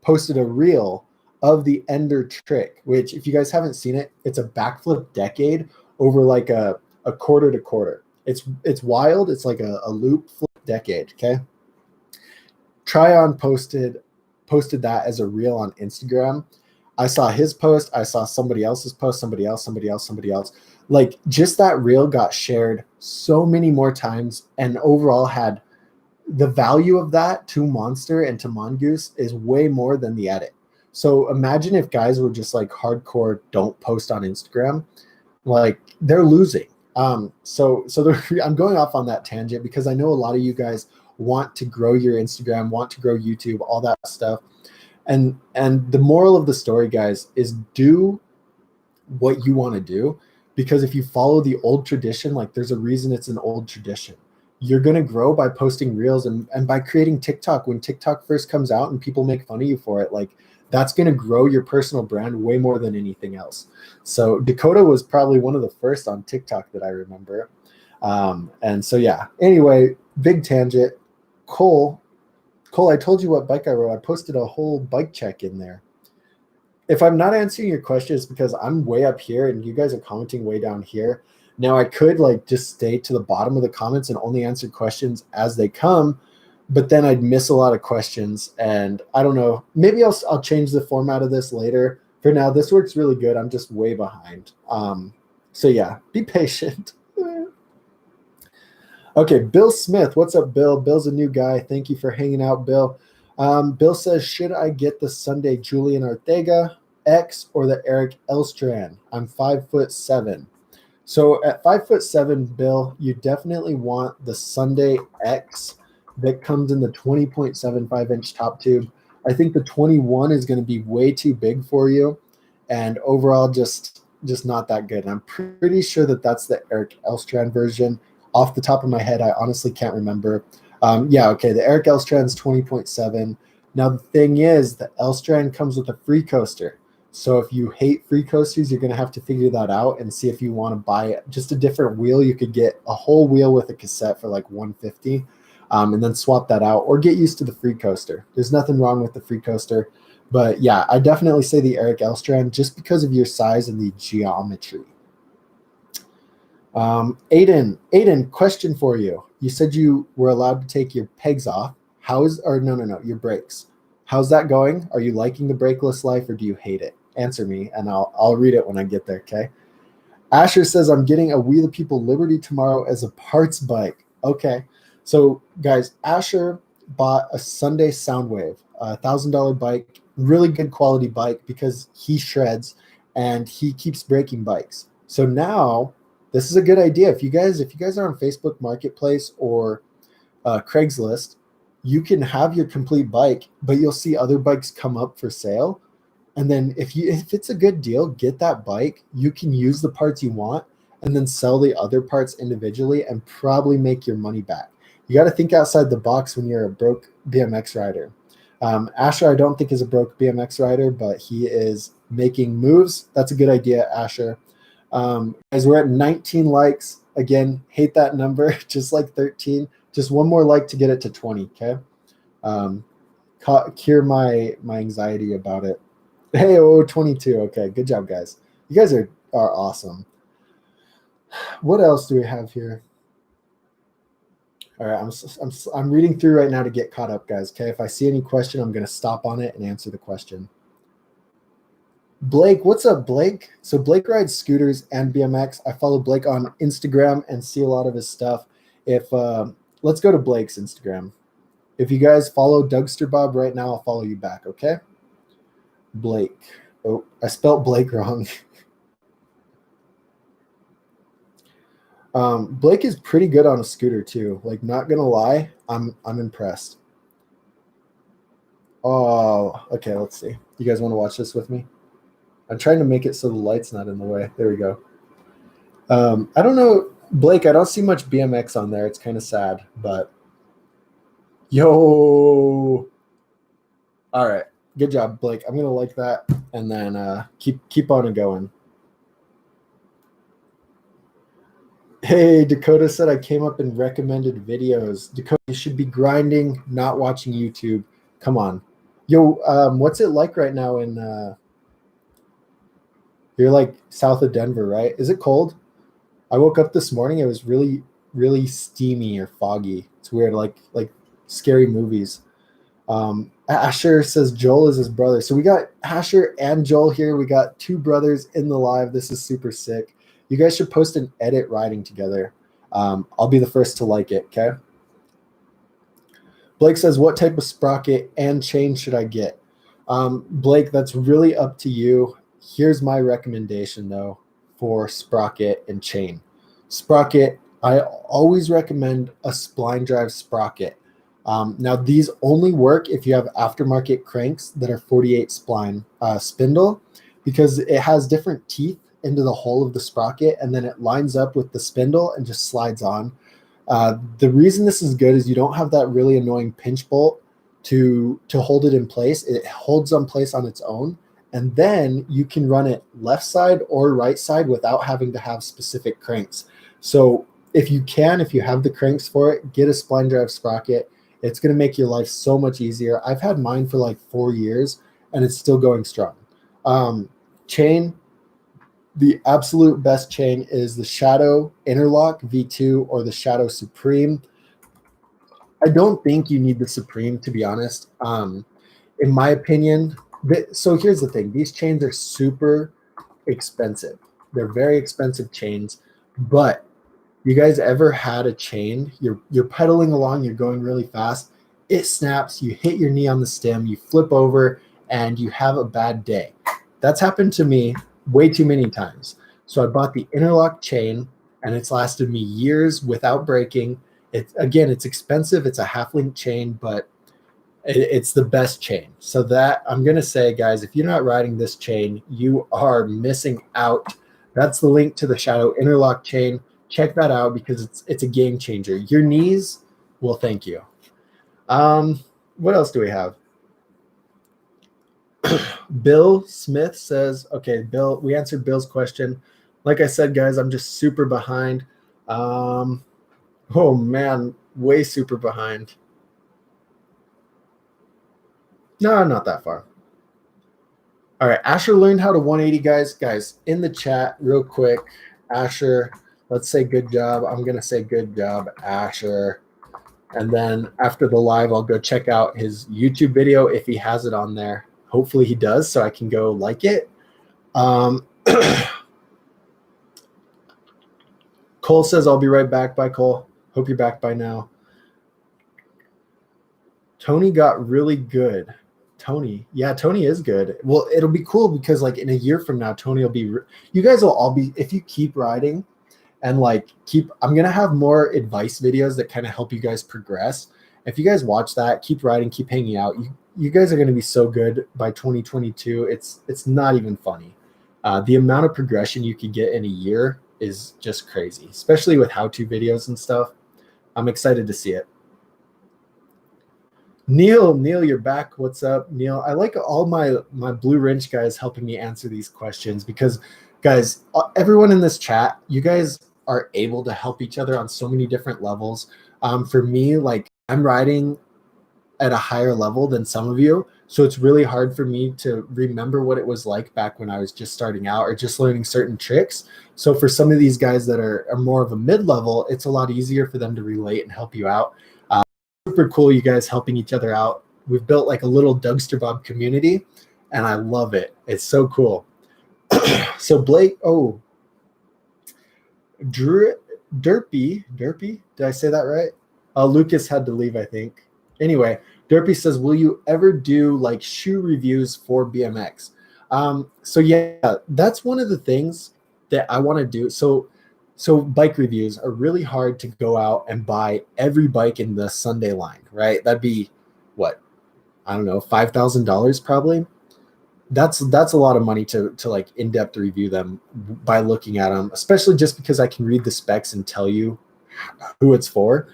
posted a reel of the Ender trick, which if you guys haven't seen it, it's a backflip decade over like a quarter to quarter. It's wild. It's like a loop flip decade. Okay. Tryon posted that as a reel on Instagram. I saw his post. I saw somebody else's post, somebody else, somebody else, somebody else. Like just that reel got shared so many more times and overall had the value of that to Monster and to Mongoose is way more than the edit. So imagine if guys were just like hardcore, don't post on Instagram, like they're losing. I'm going off on that tangent because I know a lot of you guys want to grow your Instagram, want to grow YouTube, all that stuff. And the moral of the story, guys, is do what you want to do, because if you follow the old tradition, like there's a reason it's an old tradition. You're going to grow by posting reels and by creating TikTok. When TikTok first comes out and people make fun of you for it, like that's going to grow your personal brand way more than anything else. So Dakota was probably one of the first on TikTok that I remember. And so, yeah, anyway, big tangent. Cole, I told you what bike I rode. I posted a whole bike check in there. If I'm not answering your question, it's because I'm way up here and you guys are commenting way down here. Now I could like just stay to the bottom of the comments and only answer questions as they come, but then I'd miss a lot of questions. And I don't know, maybe I'll change the format of this later. For now, this works really good. I'm just way behind. So yeah, be patient. Okay, Bill Smith. What's up, Bill? Bill's a new guy. Thank you for hanging out, Bill. Bill says, should I get the Sunday Julian Ortega X or the Eric Elstrand? I'm 5'7". So at 5'7", Bill, you definitely want the Sunday X that comes in the 20.75-inch top tube. I think the 21 is going to be way too big for you, and overall just not that good. And I'm pretty sure that that's the Eric Elstrand version. Off the top of my head, I honestly can't remember. Yeah, okay, the Eric Elstrand's 20.7. Now the thing is, the Elstrand comes with a free coaster. So if you hate free coasters, you're going to have to figure that out and see if you want to buy just a different wheel. You could get a whole wheel with a cassette for like $150, and then swap that out or get used to the free coaster. There's nothing wrong with the free coaster. But yeah, I definitely say the Eric Elstrand just because of your size and the geometry. Aiden, question for you. You said you were allowed to take your pegs off. Your brakes. How's that going? Are you liking the brakeless life or do you hate it? Answer me and I'll read it when I get there, okay? Asher says, I'm getting a We the People Liberty tomorrow as a parts bike. Okay. So guys, Asher bought a Sunday Soundwave, a $1,000 bike, really good quality bike because he shreds and he keeps breaking bikes. So now this is a good idea. If you guys are on Facebook Marketplace or Craigslist, you can have your complete bike, but you'll see other bikes come up for sale. And then if it's a good deal, get that bike. You can use the parts you want and then sell the other parts individually and probably make your money back. You got to think outside the box when you're a broke BMX rider. Asher, I don't think is a broke BMX rider, but he is making moves. That's a good idea, Asher. Guys, we're at 19 likes. Again, hate that number, just like 13. Just one more like to get it to 20, okay? Cure my anxiety about it. Hey, 22. Okay, good job, guys. You guys are awesome. What else do we have here? All right, I'm reading through right now to get caught up, guys. Okay, if I see any question, I'm going to stop on it and answer the question. Blake, what's up, Blake? So Blake rides scooters and BMX. I follow Blake on Instagram and see a lot of his stuff. Let's go to Blake's Instagram. If you guys follow Dougster Bob right now, I'll follow you back, okay? Blake. Oh, I spelled Blake wrong. Blake is pretty good on a scooter too. Like, not gonna lie, I'm impressed. Oh, okay, let's see. You guys want to watch this with me? I'm trying to make it so the light's not in the way. There we go. I don't know, Blake, I don't see much BMX on there. It's kind of sad, but yo. All right. Good job, Blake. I'm going to like that and then keep on going. Hey, Dakota said I came up and recommended videos. Dakota, you should be grinding, not watching YouTube. Come on. Yo, what's it like right now in you're like south of Denver, right? Is it cold? I woke up this morning. It was really, really steamy or foggy. It's weird, like scary movies. Asher says Joel is his brother. So we got Asher and Joel here. We got two brothers in the live. This is super sick. You guys should post an edit riding together. I'll be the first to like it, okay? Blake says, what type of sprocket and chain should I get? Blake, that's really up to you. Here's my recommendation, though, for sprocket and chain. Sprocket, I always recommend a spline drive sprocket. Now, these only work if you have aftermarket cranks that are 48 spline spindle, because it has different teeth into the hole of the sprocket, and then it lines up with the spindle and just slides on. The reason this is good is you don't have that really annoying pinch bolt to hold it in place. It holds on place on its own, and then you can run it left side or right side without having to have specific cranks. So if you have the cranks for it, get a spline drive sprocket. It's going to make your life so much easier. I've had mine for like 4 years, and it's still going strong. Chain, the absolute best chain is the Shadow Interlock V2 or the Shadow Supreme. I don't think you need the Supreme, to be honest. In my opinion, so here's the thing. These chains are super expensive. They're very expensive chains, but you guys ever had a chain, you're pedaling along, you're going really fast, it snaps, you hit your knee on the stem, you flip over, and you have a bad day. That's happened to me way too many times. So I bought the interlock chain, and it's lasted me years without breaking. It's expensive. It's a half link chain, but it's the best chain. So that I'm going to say, guys, if you're not riding this chain, you are missing out. That's the link to the Shadow Interlock chain. Check that out because it's a game changer. Your knees will thank you. What else do we have? Bill Smith says, okay, Bill, we answered Bill's question. Like I said, guys, I'm just super behind. Oh man, way super behind. No, not that far. All right, Asher learned how to 180, guys. Guys, in the chat, real quick, Asher, let's say good job. I'm going to say good job, Asher. And then after the live, I'll go check out his YouTube video if he has it on there. Hopefully he does, so I can go like it. Cole says, I'll be right back. Bye, Cole. Hope you're back by now. Tony got really good. Tony. Yeah, Tony is good. Well, it'll be cool because like in a year from now, Tony will be, you guys will all be, if you keep riding and like I'm going to have more advice videos that kind of help you guys progress. If you guys watch that, keep riding, keep hanging out. You guys are going to be so good by 2022. It's not even funny. The amount of progression you could get in a year is just crazy, especially with how-to videos and stuff. I'm excited to see it. Neil, you're back. What's up, Neil? I like all my Blue Wrench guys helping me answer these questions because, guys, everyone in this chat, you guys are able to help each other on so many different levels. For me, like I'm riding at a higher level than some of you, so it's really hard for me to remember what it was like back when I was just starting out or just learning certain tricks. So for some of these guys that are more of a mid-level, it's a lot easier for them to relate and help you out. Super cool, you guys helping each other out. We've built like a little Dougster Bob community, and I love it. It's so cool. So Blake, Derpy, did I say that right? Lucas had to leave, I think. Anyway, Derpy says, will you ever do like shoe reviews for BMX? So yeah, that's one of the things that I want to do. So bike reviews are really hard to go out and buy every bike in the Sunday line, right? That'd be what? I don't know, $5,000 probably. That's a lot of money to like in-depth review them by looking at them, especially just because I can read the specs and tell you who it's for.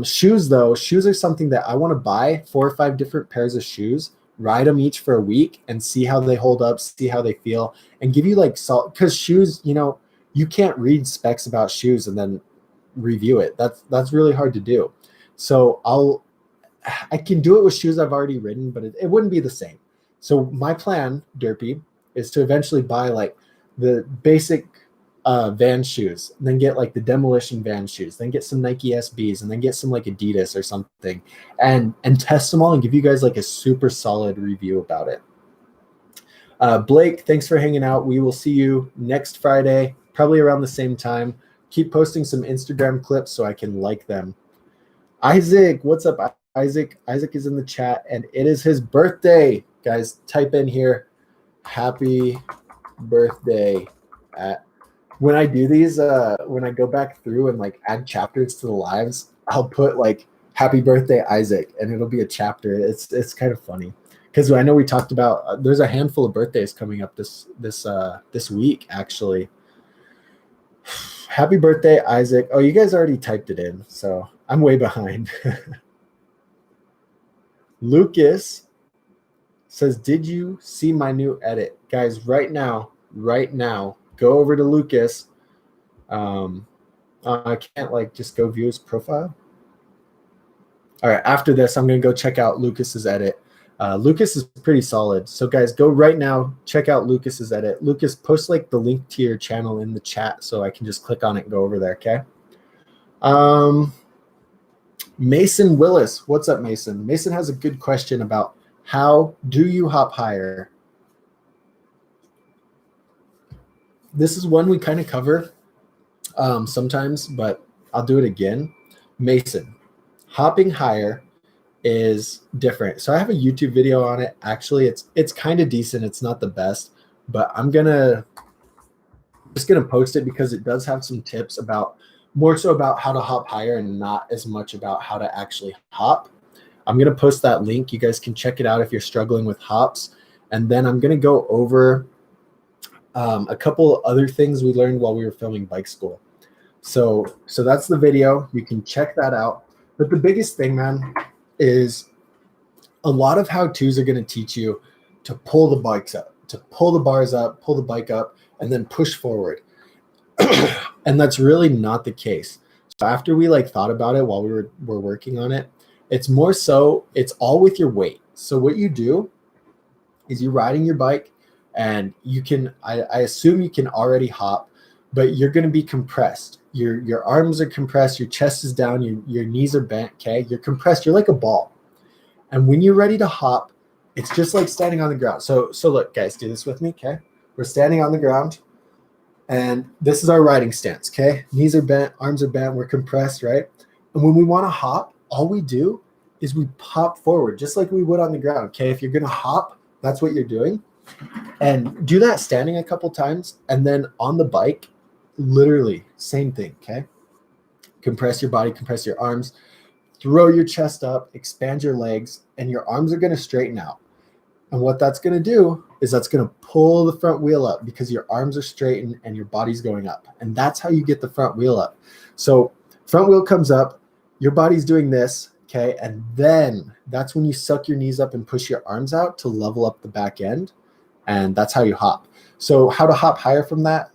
Shoes are something that I want to buy 4 or 5 different pairs of shoes, ride them each for a week and see how they hold up, see how they feel, and give you like salt, because shoes, you can't read specs about shoes and then review it. That's really hard to do. So I can do it with shoes I've already ridden, but it wouldn't be the same. So my plan, Derpy, is to eventually buy like the basic Van shoes, and then get like the demolition Van shoes, then get some Nike SBs, and then get some like Adidas or something, and test them all and give you guys like a super solid review about it. Blake, thanks for hanging out. We will see you next Friday, probably around the same time. Keep posting some Instagram clips so I can like them. Isaac, what's up, Isaac? Isaac is in the chat, and it is his birthday. Guys, type in here, happy birthday. When I do these, when I go back through and like add chapters to the lives, I'll put like happy birthday, Isaac, and it'll be a chapter. It's kind of funny because I know we talked about there's a handful of birthdays coming up this week, actually. Happy birthday, Isaac. Oh, you guys already typed it in, so I'm way behind. Lucas says, did you see my new edit? Guys, right now, go over to Lucas. I can't like just go view his profile. All right, after this, I'm going to go check out Lucas's edit. Lucas is pretty solid. So guys, go right now, check out Lucas's edit. Lucas, post like the link to your channel in the chat so I can just click on it and go over there, okay? Mason Willis, what's up, Mason? Mason has a good question about how do you hop higher? This is one we kind of cover sometimes, but I'll do it again. Mason, hopping higher is different. So I have a YouTube video on it. Actually, it's kind of decent. It's not the best, but I'm just gonna post it because it does have some tips about more so about how to hop higher and not as much about how to actually hop. I'm gonna post that link. You guys can check it out if you're struggling with hops. And then I'm gonna go over a couple other things we learned while we were filming bike school. So that's the video. You can check that out. But the biggest thing, man, is a lot of how-tos are going to teach you to pull the bikes up, to pull the bars up, pull the bike up, and then push forward. And that's really not the case. So after we like thought about it while we were working on it, it's more so it's all with your weight. So what you do is you're riding your bike and you can, I assume you can already hop, but you're going to be compressed. Your arms are compressed, your chest is down, your knees are bent, okay? You're compressed, you're like a ball. And when you're ready to hop, it's just like standing on the ground. So look, guys, do this with me, okay? We're standing on the ground, and this is our riding stance, okay? Knees are bent, arms are bent, we're compressed, right? And when we want to hop, all we do is we pop forward, just like we would on the ground, okay? If you're going to hop, that's what you're doing. And do that standing a couple times, and then on the bike, literally same thing, okay? Compress your body, compress your arms, throw your chest up, expand your legs, and your arms are going to straighten out. And what that's going to do is that's going to pull the front wheel up because your arms are straightened and your body's going up. And that's how you get the front wheel up. So front wheel comes up, your body's doing this, okay? And then that's when you suck your knees up and push your arms out to level up the back end. And that's how you hop. So how to hop higher from that?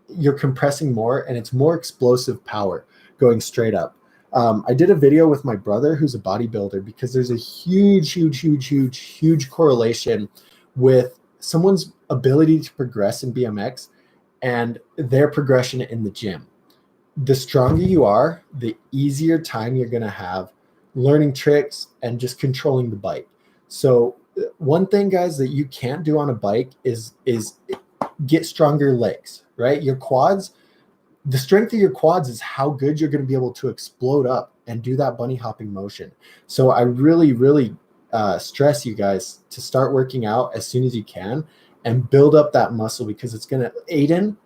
You're compressing more, and it's more explosive power going straight up. I did a video with my brother who's a bodybuilder because there's a huge correlation with someone's ability to progress in BMX and their progression in the gym. The stronger you are, the easier time you're going to have learning tricks and just controlling the bike. So one thing, guys, that you can't do on a bike is get stronger legs, right? Your quads, the strength of your quads is how good you're going to be able to explode up and do that bunny hopping motion. So I really stress you guys to start working out as soon as you can and build up that muscle, because it's going to, Aiden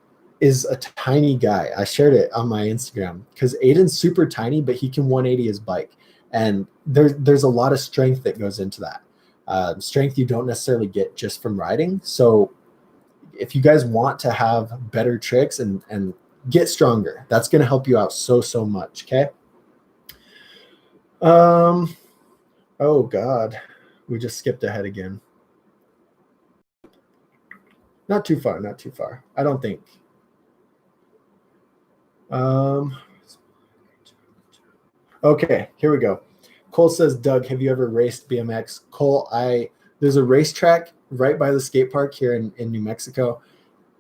is a tiny guy. I shared it on my Instagram because Aiden's super tiny, but he can 180 his bike. And there's a lot of strength that goes into that. Strength you don't necessarily get just from riding. So if you guys want to have better tricks and get stronger, that's going to help you out so much, okay? Oh God, we just skipped ahead again. Not too far. I don't think. Okay, here we go. Cole says, Doug, have you ever raced BMX? Cole, there's a racetrack right by the skate park here in New Mexico.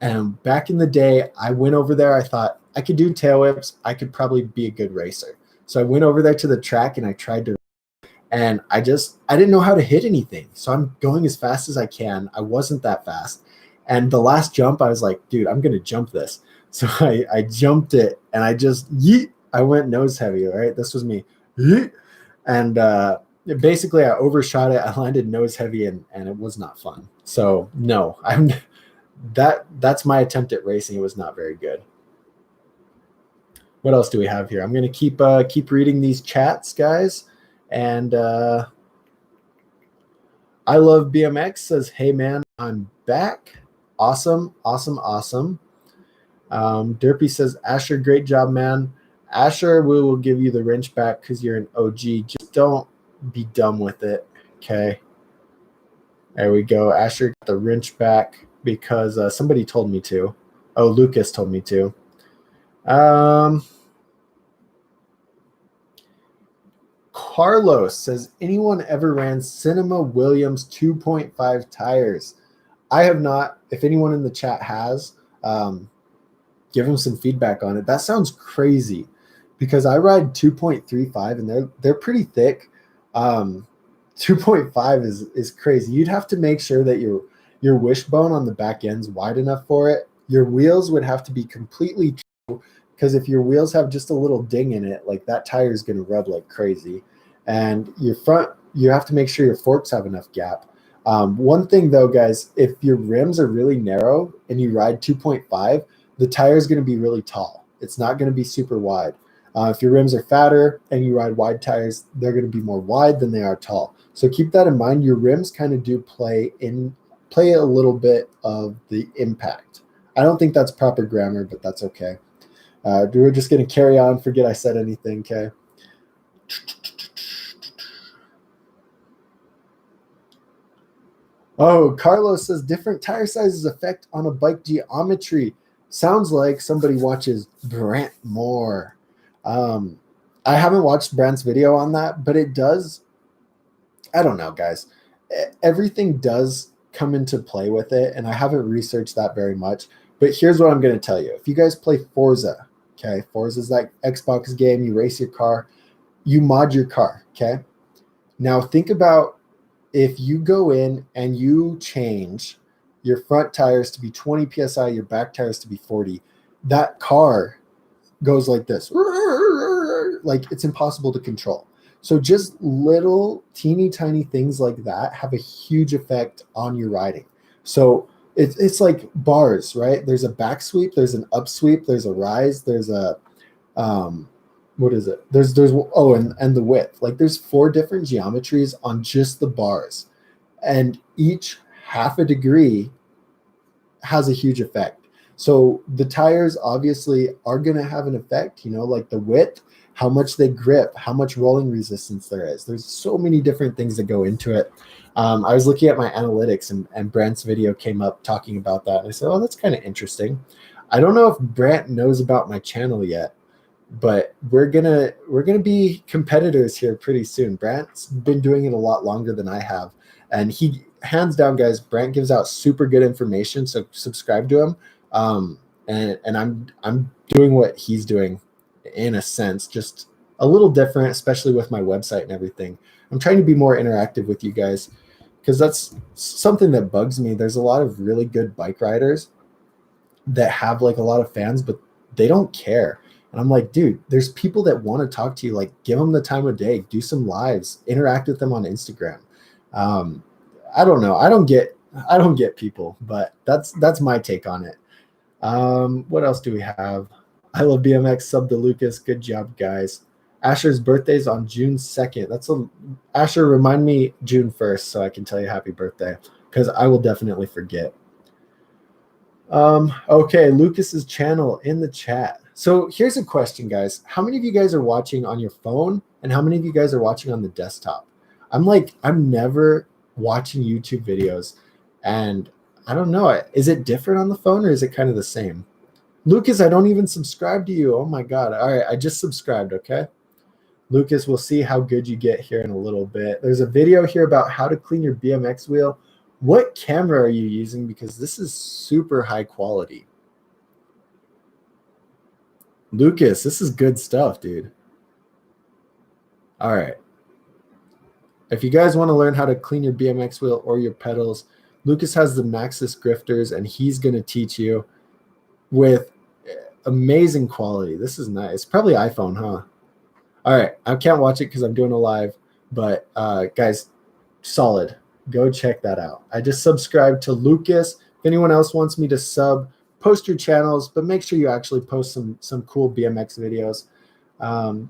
And back in the day, I went over there. I thought I could do tail whips. I could probably be a good racer. So I went over there to the track and I tried to, and I didn't know how to hit anything. So I'm going as fast as I can. I wasn't that fast. And the last jump, I was like, dude, I'm going to jump this. So I jumped it and I just, yeet, I went nose heavy, right? This was me. Yeet. And basically I overshot it. I landed nose heavy and it was not fun. So no, that's my attempt at racing. It was not very good. What else do we have here? I'm going to keep reading these chats, guys. And I love BMX says, hey man, I'm back. Awesome. Derpy says, Asher, great job, man. Asher, we will give you the wrench back because you're an OG. Just don't be dumb with it. Okay. There we go. Asher got the wrench back because somebody told me to. Oh, Lucas told me to. Carlos says, anyone ever ran Cinema Williams 2.5 tires? I have not. If anyone in the chat has, give them some feedback on it. That sounds crazy because I ride 2.35 and they're pretty thick. 2.5 is crazy. You'd have to make sure that your wishbone on the back end's wide enough for it. Your wheels would have to be completely true because if your wheels have just a little ding in it, like that tire is going to rub like crazy. And your front, you have to make sure your forks have enough gap. One thing though, guys, if your rims are really narrow and you ride 2.5, the tire is going to be really tall. It's not going to be super wide. If your rims are fatter and you ride wide tires, they're going to be more wide than they are tall. So keep that in mind. Your rims kind of do play a little bit of the impact. I don't think that's proper grammar, but that's okay. We're just going to carry on. Forget I said anything, okay? Oh, Carlos says different tire sizes affect on a bike geometry. Sounds like somebody watches Brant Moore. I haven't watched Brant's video on that, but it does. I don't know, guys. Everything does come into play with it, and I haven't researched that very much. But here's what I'm going to tell you. If you guys play Forza, okay, Forza is that Xbox game. You race your car. You mod your car, okay? Now think about if you go in and you change your front tires to be 20 psi, your back tires to be 40, that car goes like this. Like it's impossible to control. So just little teeny tiny things like that have a huge effect on your riding. So it's like bars, right? There's a back sweep, there's an up sweep, there's a rise, there's a what is it? There's and the width. Like there's 4 different geometries on just the bars. And each half a degree has a huge effect. So the tires obviously are going to have an effect, like the width, how much they grip, how much rolling resistance there is. There's so many different things that go into it. I was looking at my analytics and Brant's video came up talking about that. And I said, oh, that's kind of interesting. I don't know if Brant knows about my channel yet, but we're gonna be competitors here pretty soon. Brant's been doing it a lot longer than I have, and he hands down, guys. Brant gives out super good information, so subscribe to him. And I'm doing what he's doing in a sense, just a little different, especially with my website and everything. I'm trying to be more interactive with you guys because that's something that bugs me. There's a lot of really good bike riders that have like a lot of fans, but they don't care. And I'm like, dude, there's people that want to talk to you. Like, give them the time of day, do some lives, interact with them on Instagram. I don't know. I don't get people, but that's my take on it. What else do we have? I love BMX, sub to Lucas. Good job, guys. Asher's birthday's on June 2nd. Asher, remind me June 1st so I can tell you happy birthday because I will definitely forget. Okay, Lucas's channel in the chat. So here's a question, guys. How many of you guys are watching on your phone and how many of you guys are watching on the desktop? I'm never watching YouTube videos and I don't know. Is it different on the phone or is it kind of the same? Lucas, I don't even subscribe to you. Oh my God. All right, I just subscribed, okay? Lucas, we'll see how good you get here in a little bit. There's a video here about how to clean your BMX wheel. What camera are you using? Because this is super high quality. Lucas, this is good stuff, dude. All right. If you guys want to learn how to clean your BMX wheel or your pedals, Lucas has the Maxxis grifters, and he's going to teach you with amazing quality. This is nice. Probably iPhone, huh? All right. I can't watch it because I'm doing a live, but guys, solid. Go check that out. I just subscribed to Lucas. If anyone else wants me to sub, post your channels, but make sure you actually post some cool BMX videos.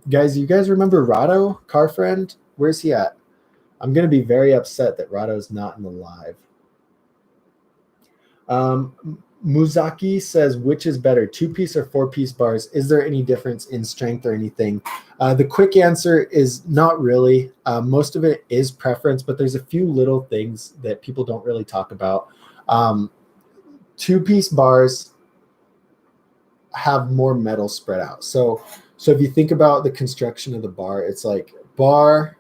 Guys, you guys remember Rado, car friend? Where's he at? I'm going to be very upset that Rado's not in the live. Muzaki says, which is better, 2-piece or 4-piece bars? Is there any difference in strength or anything? The quick answer is not really. Most of it is preference, but there's a few little things that people don't really talk about. 2-piece bars have more metal spread out. So if you think about the construction of the bar, it's like bar,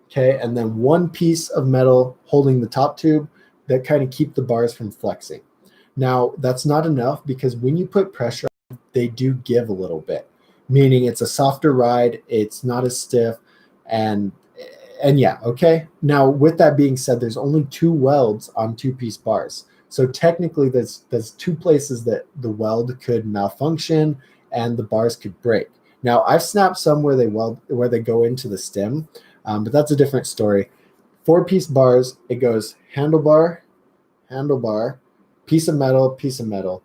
okay, and then one piece of metal holding the top tube that kind of keep the bars from flexing. Now, that's not enough because when you put pressure on, they do give a little bit, meaning it's a softer ride, it's not as stiff, and yeah, okay. Now, with that being said, there's only 2 welds on 2-piece bars. So technically, there's 2 places that the weld could malfunction and the bars could break. Now, I've snapped some where they go into the stem, but that's a different story. 4-piece bars, it goes handlebar, handlebar, piece of metal, piece of metal.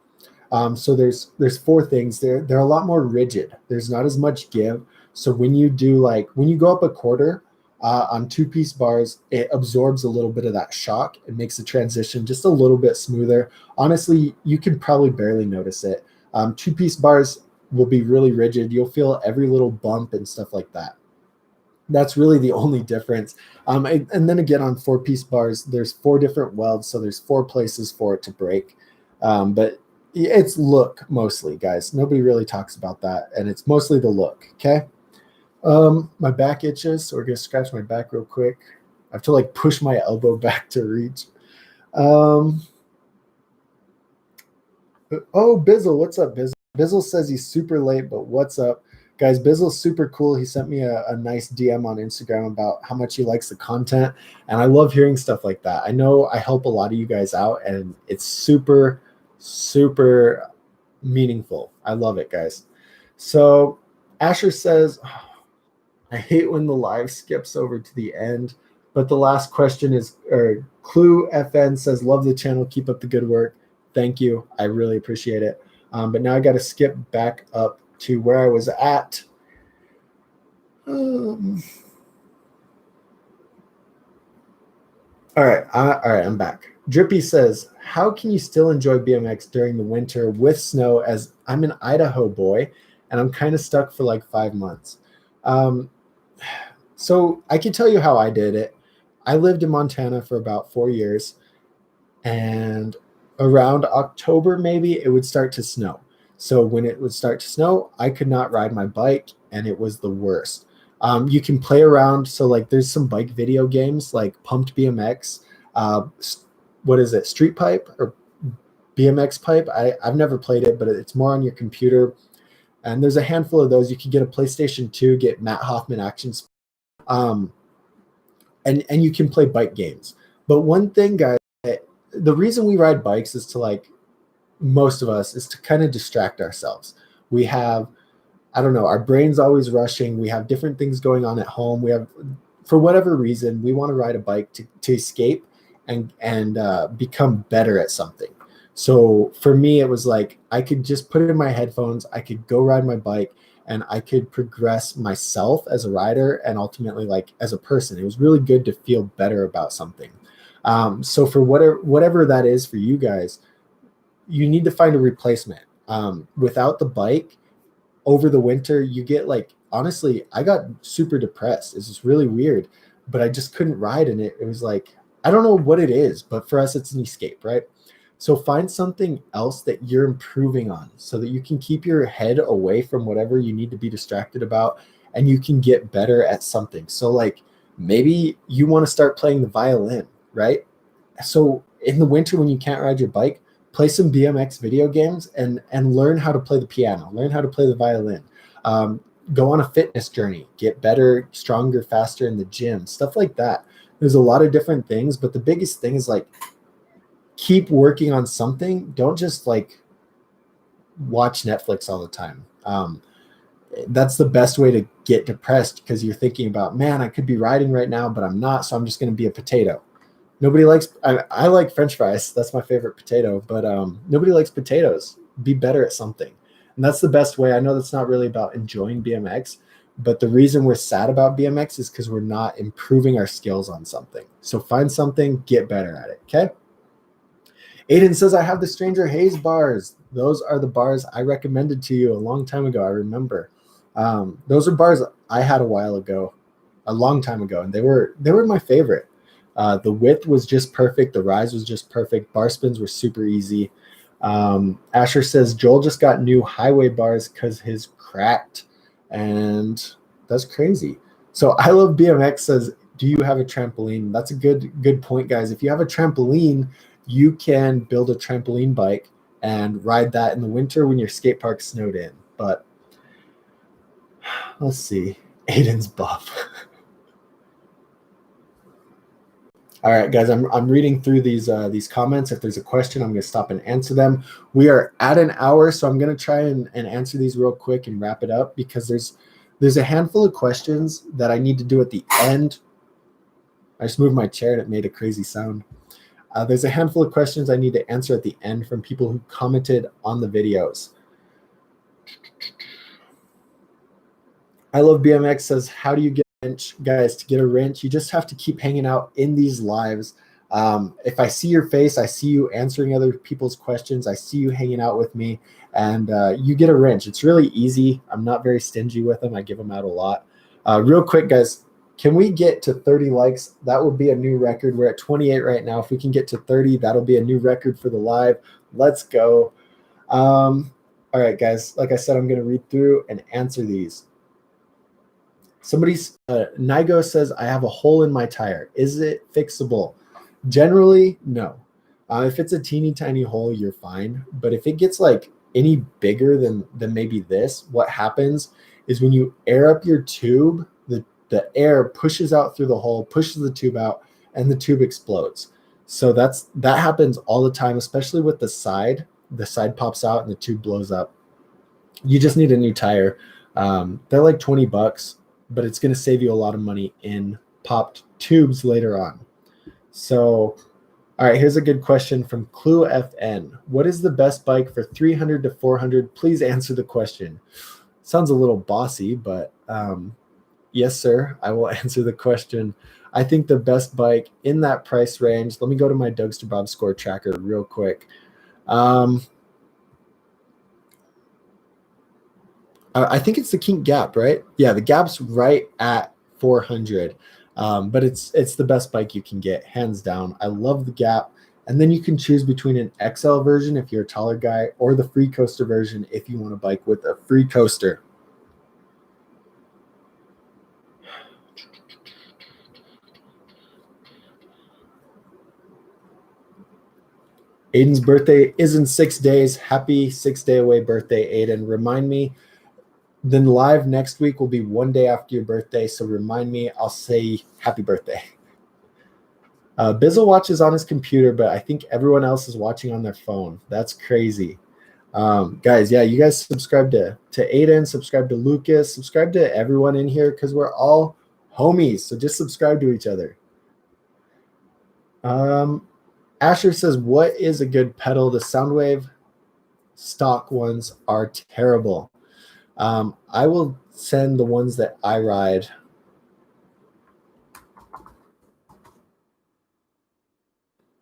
So there's 4 things. They're a lot more rigid. There's not as much give. So when you go up a quarter on 2-piece bars, it absorbs a little bit of that shock. It makes the transition just a little bit smoother. Honestly, you can probably barely notice it. 2-piece bars will be really rigid. You'll feel every little bump and stuff like that. That's really the only difference. And then again, on 4-piece bars, there's 4 different welds, so there's 4 places for it to break. But it's look mostly, guys. Nobody really talks about that, and it's mostly the look, okay? My back itches, so we're going to scratch my back real quick. I have to like push my elbow back to reach. Oh, Bizzle, what's up, Bizzle? Bizzle says he's super late, but what's up? Guys, Bizzle's super cool. He sent me a nice DM on Instagram about how much he likes the content, and I love hearing stuff like that. I know I help a lot of you guys out, and it's super, super meaningful. I love it, guys. So Asher says, oh, I hate when the live skips over to the end, but the last question is, or Clue FN says, love the channel. Keep up the good work. Thank you. I really appreciate it. But now I got to skip back up to where I was at. All right, I'm back. Drippy says, how can you still enjoy BMX during the winter with snow, as I'm an Idaho boy and I'm kind of stuck for like 5 months? So I can tell you how I did it. I lived in Montana for about 4 years, and around October, maybe, it would start to snow. So when it would start to snow, I could not ride my bike, and it was the worst. You can play around. So like there's some bike video games like Pumped BMX. What is it? Street Pipe or BMX Pipe? I've never played it, but it's more on your computer. And there's a handful of those. You can get a PlayStation 2, get Matt Hoffman Action. And you can play bike games. But one thing, guys, the reason we ride bikes is to, like, most of us, is to kind of distract ourselves. We have, I don't know, our brain's always rushing. We have different things going on at home. We have, for whatever reason, we want to ride a bike to escape and become better at something. So for me, it was like I could just put it in my headphones. I could go ride my bike, and I could progress myself as a rider and ultimately, like, as a person. It was really good to feel better about something. So for whatever that is for you guys, you need to find a replacement. Without the bike, over the winter, you get, like, honestly, I got super depressed. It's just really weird, but I just couldn't ride in it. It was like, I don't know what it is, but for us, it's an escape, right? So find something else that you're improving on so that you can keep your head away from whatever you need to be distracted about, and you can get better at something. So, like, maybe you want to start playing the violin, right? So in the winter when you can't ride your bike, play some BMX video games and learn how to play the piano, learn how to play the violin. Um, Go on a fitness journey, get better, stronger, faster in the gym, stuff like that. There's a lot of different things, but the biggest thing is like keep working on something. Don't just like watch Netflix all the time. That's the best way to get depressed because you're thinking about, man, I could be riding right now, but I'm not, so I'm just going to be a potato. Nobody likes. I like French fries. That's my favorite potato. But nobody likes potatoes. Be better at something, and that's the best way. I know that's not really about enjoying BMX, but the reason we're sad about BMX is because we're not improving our skills on something. So find something, get better at it. Okay. Aiden says I have the Stranger Haze bars. Those are the bars I recommended to you a long time ago. I remember. Those are bars I had a while ago, a long time ago, and they were my favorite. The width was just perfect. The rise was just perfect. Bar spins were super easy. Asher says Joel just got new highway bars because his cracked, and that's crazy. So I love BMX says, do you have a trampoline? That's a good point, guys. If you have a trampoline, you can build a trampoline bike and ride that in the winter when your skate park's snowed in. But let's see. Aiden's buff. All right, guys, I'm reading through these comments. If there's a question, I'm going to stop and answer them. We are at an hour, so I'm going to try and answer these real quick and wrap it up because there's a handful of questions that I need to do at the end. I just moved my chair and it made a crazy sound. There's a handful of questions I need to answer at the end from people who commented on the videos. I love BMX says, how do you get a wrench? Guys, to get a wrench, you just have to keep hanging out in these lives. If I see your face, I see you answering other people's questions, I see you hanging out with me, and you get a wrench. It's really easy. I'm not very stingy with them. I give them out a lot. Real quick, guys, can we get to 30 likes? That would be a new record. We're at 28 right now. If we can get to 30, that'll be a new record for the live. Let's go. All right, guys. Like I said, I'm going to read through and answer these. Somebody's Nigo says, I have a hole in my tire. Is it fixable? Generally, no. If it's a teeny tiny hole, you're fine. But if it gets like any bigger than maybe this, what happens is when you air up your tube, the air pushes out through the hole, pushes the tube out, and the tube explodes. So that happens all the time, especially with the side. The side pops out and the tube blows up. You just need a new tire. They're like $20, but it's going to save you a lot of money in popped tubes later on. So, all right, here's a good question from Clue FN. What is the best bike for 300 to 400? Please answer the question. Sounds a little bossy, but yes, sir, I will answer the question. I think the best bike in that price range, let me go to my Dougster Bob score tracker real quick. I think it's the Kink Gap, right? Yeah, the Gap's right at 400, but it's the best bike you can get, hands down. I love the Gap. And then you can choose between an XL version if you're a taller guy or the free coaster version if you want a bike with a free coaster. Aiden's birthday is in 6 days. Happy 6-day away birthday, Aiden. Remind me. Then live next week will be 1 day after your birthday. So remind me, I'll say happy birthday. Bizzle watches on his computer, but I think everyone else is watching on their phone. That's crazy. Guys, yeah, you guys subscribe to Aiden, subscribe to Lucas, subscribe to everyone in here because we're all homies. So just subscribe to each other. Asher says, what is a good pedal? The Soundwave stock ones are terrible. I will send the ones that I ride.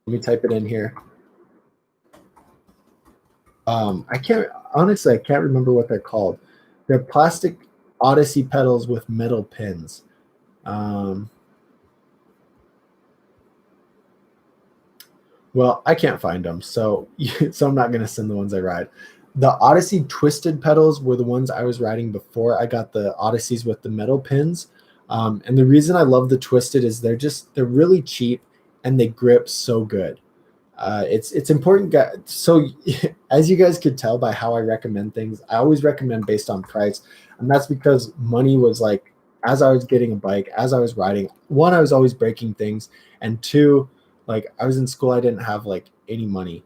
Let me type it in here. I can't remember what they're called. They're plastic Odyssey pedals with metal pins. Well, I can't find them, so I'm not going to send the ones I ride. The Odyssey twisted pedals were the ones I was riding before I got the Odysseys with the metal pins. And the reason I love the twisted is they're really cheap and they grip so good. It's important. So as you guys could tell by how I recommend things, I always recommend based on price, and that's because money was like, as I was getting a bike, as I was riding, one, I was always breaking things, and two, like I was in school, I didn't have like any money.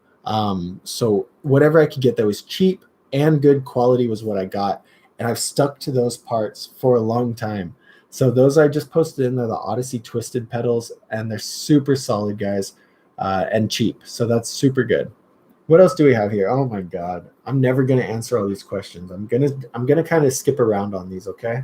So whatever I could get that was cheap and good quality was what I got, and I've stuck to those parts for a long time. So those I just posted in there, the Odyssey Twisted pedals, and they're super solid, guys, and cheap. So that's super good. What else do we have here? Oh my God, I'm never gonna answer all these questions. I'm gonna kind of skip around on these, okay?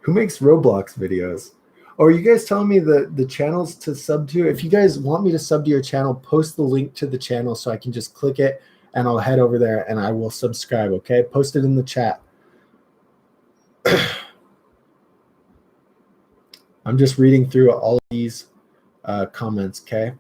Who makes Roblox videos? Or are you guys telling me the channels to sub to? If you guys want me to sub to your channel, post the link to the channel so I can just click it and I'll head over there and I will subscribe, okay? Post it in the chat. I'm just reading through all of these comments, okay?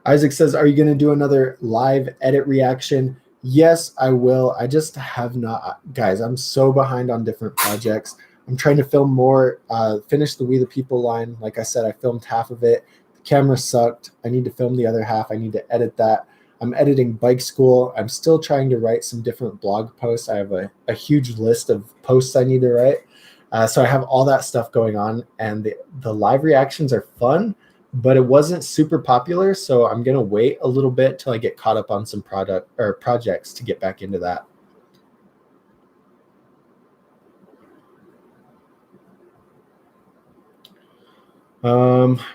Isaac says, are you going to do another live edit reaction? Yes, I will. I just have not. Guys, I'm so behind on different projects. I'm trying to film more, finish the We the People line. Like I said, I filmed half of it. The camera sucked. I need to film the other half. I need to edit that. I'm editing Bike School. I'm still trying to write some different blog posts. I have a huge list of posts I need to write. So I have all that stuff going on, and the live reactions are fun, but it wasn't super popular. So I'm going to wait a little bit till I get caught up on some projects to get back into that.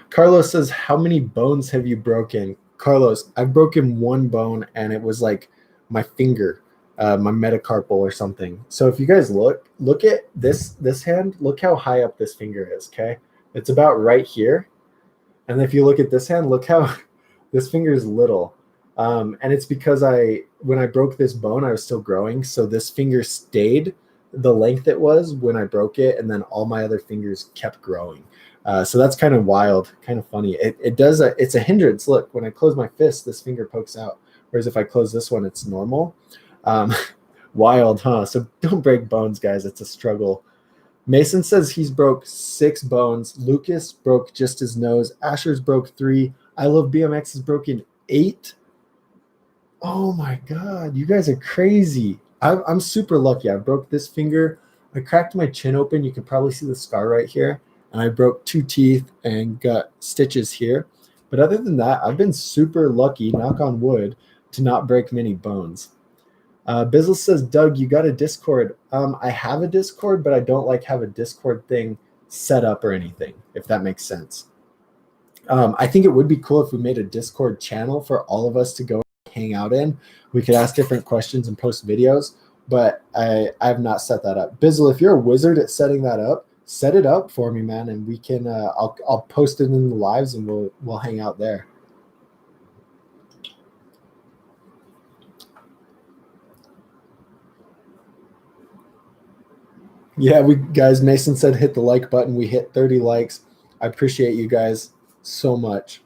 Carlos says, how many bones have you broken? Carlos, I've broken one bone, and it was like my finger, my metacarpal or something. So if you guys look at this hand, look how high up this finger is, okay? It's about right here. And if you look at this hand, look how this finger is little. And it's because when I broke this bone, I was still growing. So this finger stayed the length it was when I broke it, and then all my other fingers kept growing. So that's kind of wild, kind of funny. It's a hindrance. Look, when I close my fist, this finger pokes out. Whereas if I close this one, it's normal. Wild, huh? So don't break bones, guys. It's a struggle. Mason says he's broke 6 bones. Lucas broke just his nose. Asher's broke 3. I Love BMX has broken 8. Oh my God, you guys are crazy. I'm super lucky. I broke this finger. I cracked my chin open. You can probably see the scar right here. And I broke 2 teeth and got stitches here. But other than that, I've been super lucky, knock on wood, to not break many bones. Bizzle says, Doug, you got a Discord. I have a Discord, but I don't like have a Discord thing set up or anything, if that makes sense. I think it would be cool if we made a Discord channel for all of us to go hang out in. We could ask different questions and post videos, but I have not set that up. Bizzle, if you're a wizard at setting that up, set it up for me, man, and we can. I'll post it in the lives, and we'll hang out there. Yeah, guys, Mason said hit the like button. We hit 30 likes. I appreciate you guys so much.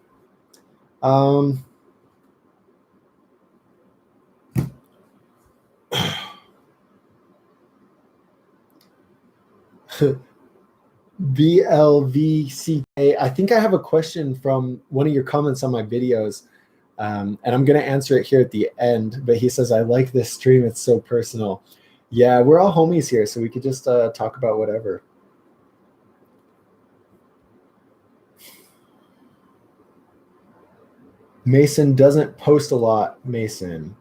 BLVCK, I think I have a question from one of your comments on my videos, and I'm going to answer it here at the end, but he says, I like this stream. It's so personal. Yeah, we're all homies here, so we could just talk about whatever. Mason doesn't post a lot, Mason.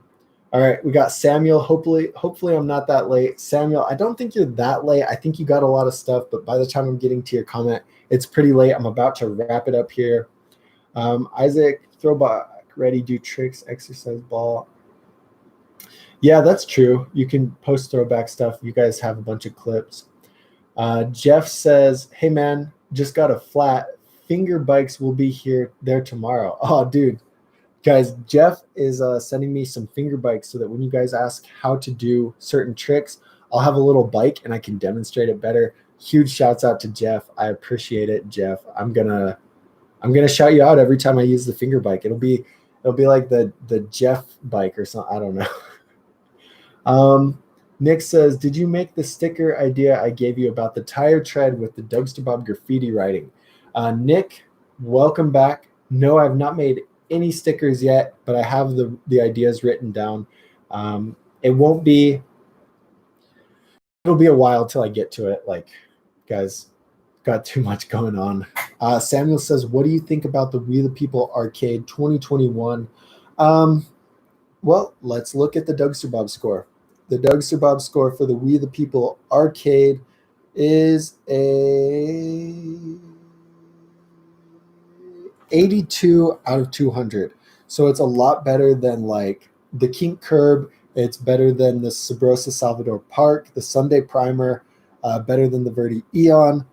All right, we got Samuel. Hopefully I'm not that late. Samuel, I don't think you're that late. I think you got a lot of stuff, but by the time I'm getting to your comment, it's pretty late. I'm about to wrap it up here. Isaac, throwback, ready, do tricks, exercise ball. Yeah, that's true. You can post throwback stuff. You guys have a bunch of clips. Jeff says, hey, man, just got a flat. Finger bikes will be there tomorrow. Oh, dude. Guys, Jeff is sending me some finger bikes so that when you guys ask how to do certain tricks, I'll have a little bike and I can demonstrate it better. Huge shouts out to Jeff. I appreciate it, Jeff. I'm gonna shout you out every time I use the finger bike. It'll be like the Jeff bike or something. I don't know. Nick says, did you make the sticker idea I gave you about the tire tread with the Dougster Bob graffiti writing? Nick, welcome back. No, I've not made any stickers yet, but I have the ideas written down. It won't be, it'll be a while till I get to it. Like, guys, got too much going on. Samuel says, what do you think about the We the People Arcade 2021? Well, let's look at the Dougster Bob score. The Dougster Bob score for the We the People Arcade is a 82 out of 200. So it's a lot better than like the Kink Curb. It's better than the Sabrosa Salvador Park, the Sunday Primer, better than the Verdi Eon,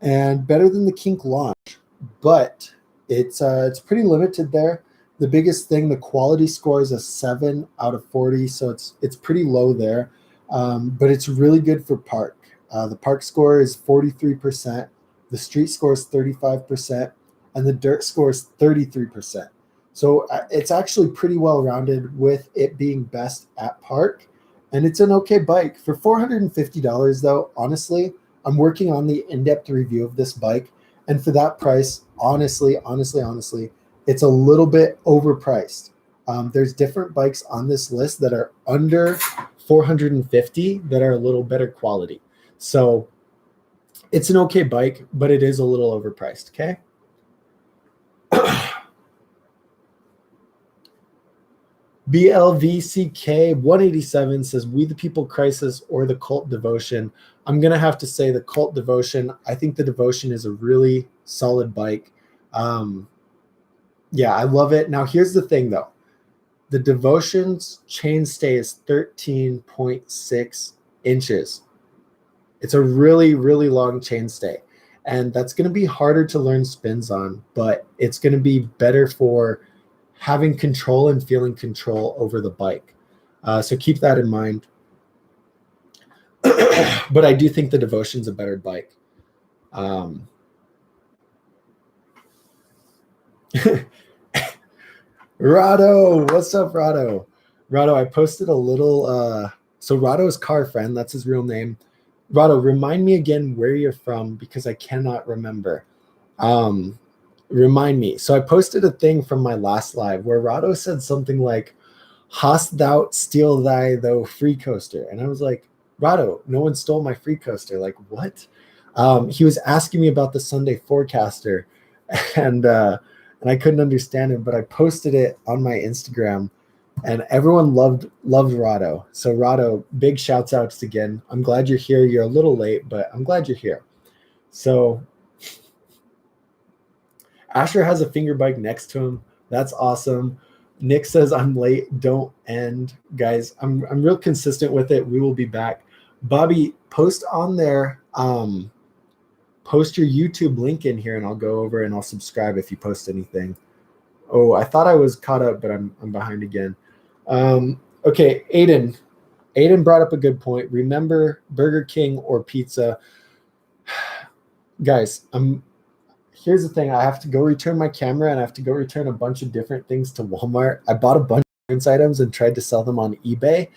and better than the Kink Launch. But it's pretty limited there. The biggest thing, the quality score is a 7 out of 40, so it's pretty low there. But it's really good for park. The park score is 43%, the street score is 35%, and the dirt score is 33%. So it's actually pretty well rounded with it being best at park. And it's an okay bike. For $450 though, honestly, I'm working on the in-depth review of this bike. And for that price, honestly, it's a little bit overpriced. There's different bikes on this list that are under 450 that are a little better quality. So it's an okay bike, but it is a little overpriced, okay? BLVCK 187 says, We the People Crisis or the Cult Devotion. I'm going to have to say the Cult Devotion. I think the Devotion is a really solid bike. Yeah, I love it. Now, here's the thing, though. The Devotion's chainstay is 13.6 inches. It's a really, really long chainstay. And that's going to be harder to learn spins on, but it's going to be better for having control and feeling control over the bike. So keep that in mind. But I do think the Devotion's a better bike. Rado, what's up, Rado? Rado, I posted a little, so Rado's car friend, that's his real name. Rado, remind me again where you're from because I cannot remember. Remind me. So I posted a thing from my last live where Rado said something like, Hast thou steal thy though free coaster? And I was like, Rado, no one stole my free coaster. Like, what? He was asking me about the Sunday forecaster and I couldn't understand him, but I posted it on my Instagram and everyone loved Rado. So Rado, big shouts outs again. I'm glad you're here. You're a little late, but I'm glad you're here. So Asher has a finger bike next to him. That's awesome. Nick says, I'm late. Don't end. Guys, I'm real consistent with it. We will be back. Bobby, post on there. Post your YouTube link in here and I'll go over and I'll subscribe if you post anything. Oh, I thought I was caught up, but I'm behind again. Okay, Aiden brought up a good point. Remember Burger King or pizza. Guys, here's the thing. I have to go return my camera and I have to go return a bunch of different things to Walmart. I bought a bunch of items and tried to sell them on eBay.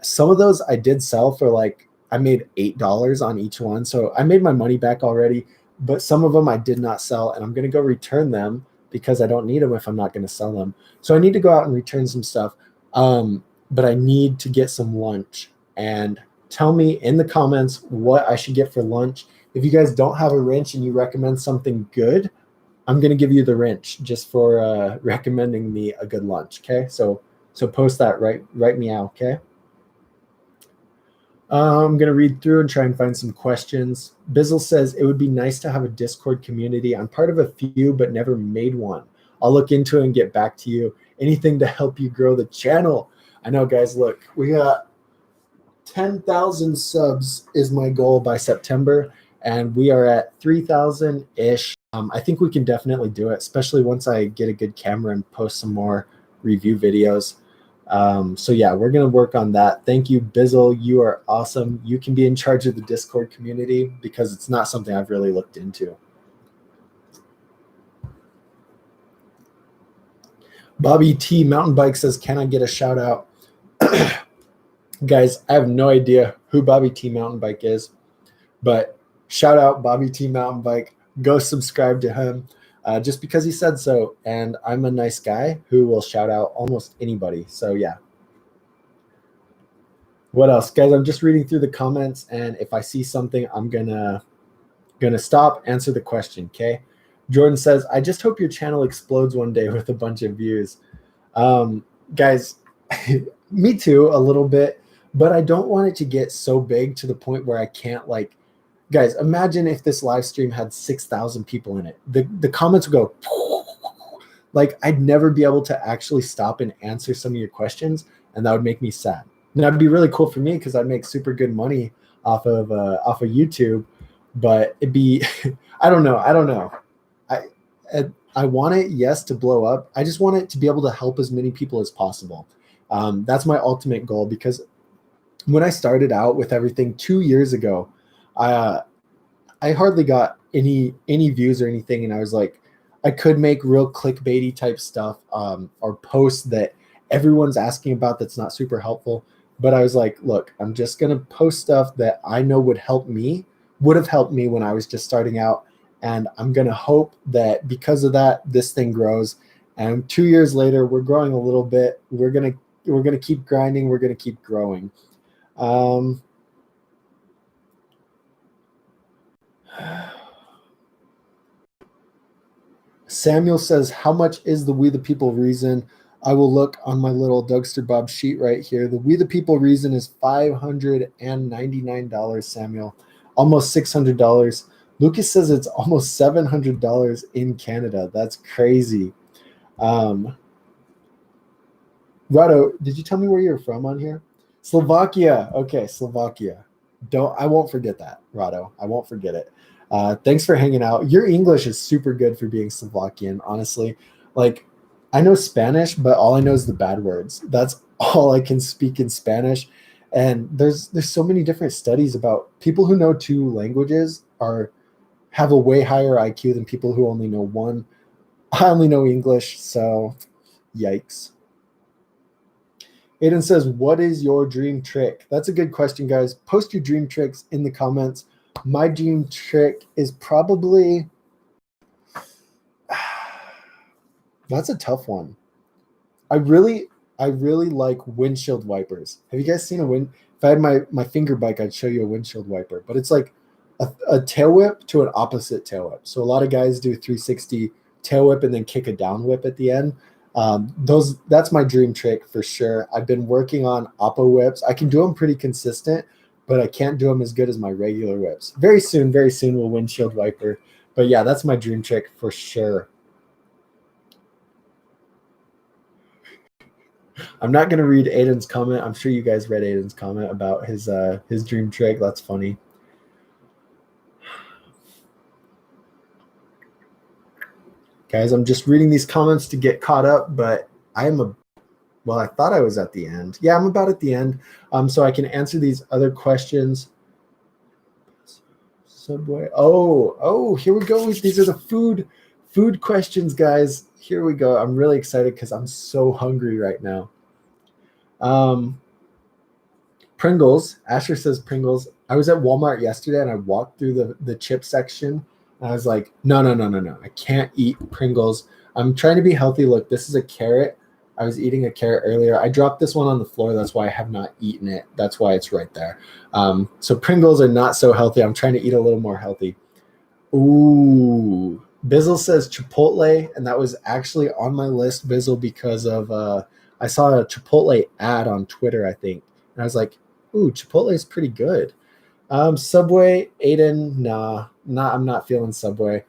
Some of those I did sell for like, I made $8 on each one. So I made my money back already, but some of them I did not sell and I'm going to go return them because I don't need them if I'm not going to sell them. So I need to go out and return some stuff. But I need to get some lunch and tell me in the comments what I should get for lunch. If you guys don't have a wrench and you recommend something good, I'm going to give you the wrench just for recommending me a good lunch. Okay. So post that, write me out. Okay. I'm going to read through and try and find some questions. Bizzle says, it would be nice to have a Discord community. I'm part of a few, but never made one. I'll look into it and get back to you. Anything to help you grow the channel. I know, guys, look, we got 10,000 subs is my goal by September, and we are at 3,000-ish. I think we can definitely do it, especially once I get a good camera and post some more review videos. So yeah, we're going to work on that. Thank you, Bizzle. You are awesome. You can be in charge of the Discord community because it's not something I've really looked into. Bobby T Mountain Bike says, can I get a shout out? Guys, I have no idea who Bobby T Mountain Bike is, but shout out Bobby T Mountain Bike. Go subscribe to him just because he said so. And I'm a nice guy who will shout out almost anybody. So, yeah. What else? Guys, I'm just reading through the comments, and if I see something, I'm gonna stop, answer the question, okay? Jordan says, I just hope your channel explodes one day with a bunch of views. Guys, me too, a little bit, but I don't want it to get so big to the point where I can't, like, guys, imagine if this live stream had 6,000 people in it. The comments would go, like, I'd never be able to actually stop and answer some of your questions, and that would make me sad. And that'd be really cool for me because I'd make super good money off of YouTube, but it'd be, I don't know. I want it, yes, to blow up. I just want it to be able to help as many people as possible. That's my ultimate goal, because when I started out with everything 2 years ago, I hardly got any views or anything, and I was like, I could make real clickbaity type stuff or posts that everyone's asking about that's not super helpful. But I was like, look, I'm just gonna post stuff that I know would have helped me when I was just starting out, and I'm gonna hope that because of that, this thing grows. And 2 years later, we're growing a little bit. We're gonna keep grinding. We're gonna keep growing. Samuel says, how much is the We the People reason? I will look on my little Dougster Bob sheet right here. The We the People reason is $599, Samuel. Almost $600. Lucas says it's almost $700 in Canada. That's crazy. Rado, did you tell me where you're from on here? Slovakia. Okay, Slovakia. I won't forget that, Rado. I won't forget it. Thanks for hanging out. Your English is super good for being Slovakian, honestly. Like, I know Spanish, but all I know is the bad words. That's all I can speak in Spanish. And there's so many different studies about people who know 2 languages have a way higher IQ than people who only know 1. I only know English, so yikes. Aiden says, what is your dream trick? That's a good question, guys. Post your dream tricks in the comments. My dream trick is probably, that's a tough one. I really like windshield wipers. Have you guys seen if I had my finger bike, I'd show you a windshield wiper, but it's like a tail whip to an opposite tail whip. So a lot of guys do 360 tail whip and then kick a down whip at the end. That's my dream trick for sure. I've been working on oppo whips. I can do them pretty consistent, but I can't do them as good as my regular whips. Very soon we'll windshield wiper. But yeah, that's my dream trick for sure. I'm not gonna read Aiden's comment. I'm sure you guys read Aiden's comment about his dream trick. That's funny. Guys, I'm just reading these comments to get caught up, but I thought I was at the end. Yeah, I'm about at the end. So I can answer these other questions. Subway. Oh, here we go. These are the food questions, guys. Here we go. I'm really excited because I'm so hungry right now. Pringles. Asher says Pringles. I was at Walmart yesterday and I walked through the chip section. And I was like, no. I can't eat Pringles. I'm trying to be healthy. Look, this is a carrot. I was eating a carrot earlier. I dropped this one on the floor. That's why I have not eaten it. That's why it's right there. So Pringles are not so healthy. I'm trying to eat a little more healthy. Ooh. Bizzle says Chipotle, and that was actually on my list, Bizzle, because of I saw a Chipotle ad on Twitter, I think. And I was like, ooh, Chipotle is pretty good. Subway, Aiden, nah, I'm not feeling Subway.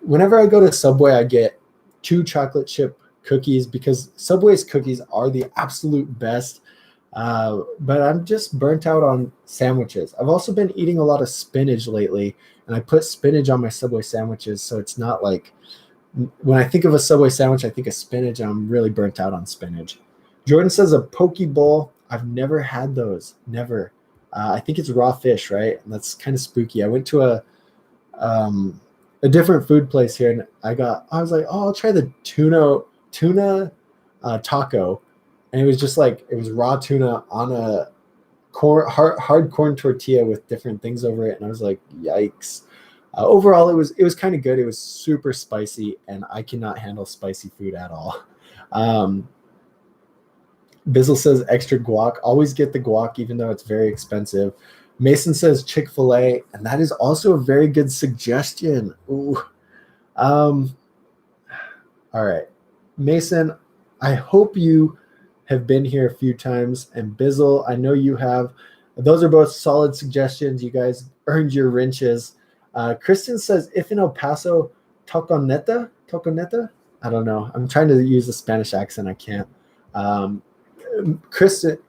Whenever I go to Subway, I get 2 chocolate chip cookies because Subway's cookies are the absolute best. But I'm just burnt out on sandwiches. I've also been eating a lot of spinach lately, and I put spinach on my Subway sandwiches, so it's not like when I think of a Subway sandwich, I think of spinach, and I'm really burnt out on spinach. Jordan says a poke bowl. I've never had those. Never. I think it's raw fish, right? And that's kind of spooky. I went to a different food place here, and I was like, oh, I'll try the tuna taco, and it was just like it was raw tuna on a hard corn tortilla with different things over it, and I was like, yikes. Overall, it was kind of good. It was super spicy, and I cannot handle spicy food at all. Bizzle says extra guac. Always get the guac, even though it's very expensive. Mason says Chick-fil-A, and that is also a very good suggestion. Ooh. All right. Mason, I hope you have been here a few times, and Bizzle, I know you have. Those are both solid suggestions. You guys earned your wrenches. Kristen says, if in El Paso, toconeta? I don't know. I'm trying to use a Spanish accent. I can't. Christian,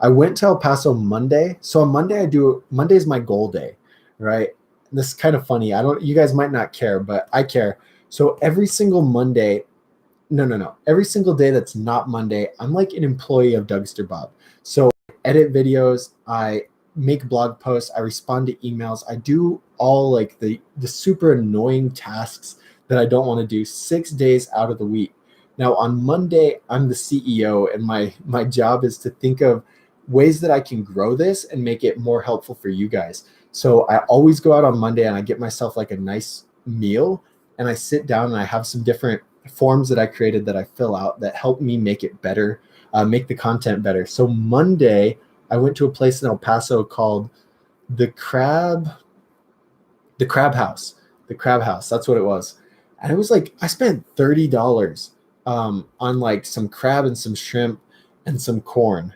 I went to El Paso Monday. So on Monday, Monday's my goal day, right? This is kind of funny. You guys might not care, but I care. So every single Monday, no. Every single day that's not Monday, I'm like an employee of Dougster Bob. So I edit videos, I make blog posts, I respond to emails, I do all like the super annoying tasks that I don't want to do 6 days out of the week. Now on Monday, I'm the CEO, and my job is to think of ways that I can grow this and make it more helpful for you guys. So I always go out on Monday and I get myself like a nice meal, and I sit down and I have some different forms that I created that I fill out that help me make it better, make the content better. So Monday, I went to a place in El Paso called the Crab House. The Crab House, that's what it was. And it was like, I spent $30 on like some crab and some shrimp and some corn.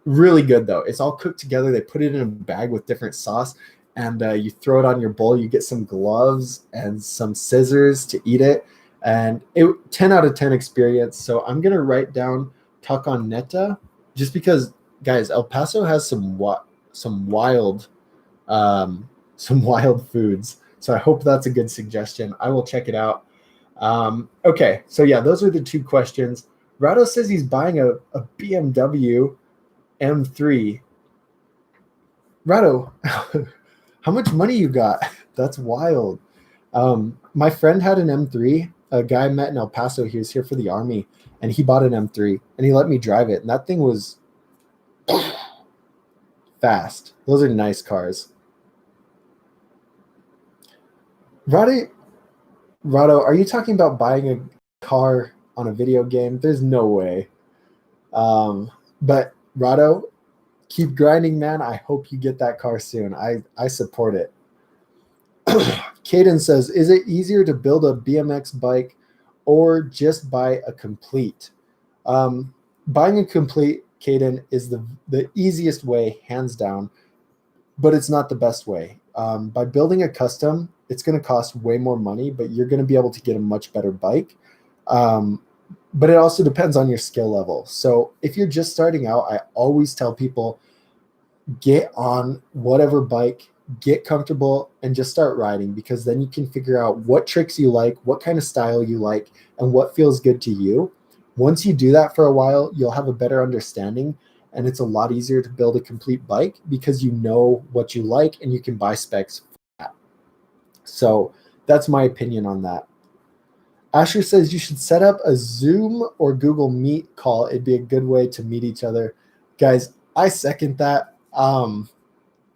Really good though. It's all cooked together. They put it in a bag with different sauce, and you throw it on your bowl. You get some gloves and some scissors to eat it. And it 10 out of 10 experience. So I'm gonna write down Taconeta just because, guys, El Paso has some wild foods. So I hope that's a good suggestion. I will check it out. Okay, so yeah, those are the two questions. Rado says he's buying a BMW M3. Rado, how much money you got? That's wild. My friend had an M3. A guy I met in El Paso. He was here for the Army, and he bought an M3, and he let me drive it. And that thing was fast. Those are nice cars. Rado, are you talking about buying a car on a video game? There's no way. But Rado, keep grinding, man. I hope you get that car soon. I support it. Caden says, is it easier to build a BMX bike or just buy a complete? Buying a complete, Caden, is the easiest way, hands down, but it's not the best way. By building a custom, it's going to cost way more money, but you're going to be able to get a much better bike. But it also depends on your skill level. So if you're just starting out, I always tell people, get on whatever bike, get comfortable, and just start riding, because then you can figure out what tricks you like, what kind of style you like, and what feels good to you. Once you do that for a while, you'll have a better understanding, and it's a lot easier to build a complete bike because you know what you like and you can buy specs for that. So that's my opinion on that. Asher says you should set up a Zoom or Google Meet call. It'd be a good way to meet each other. Guys, I second that.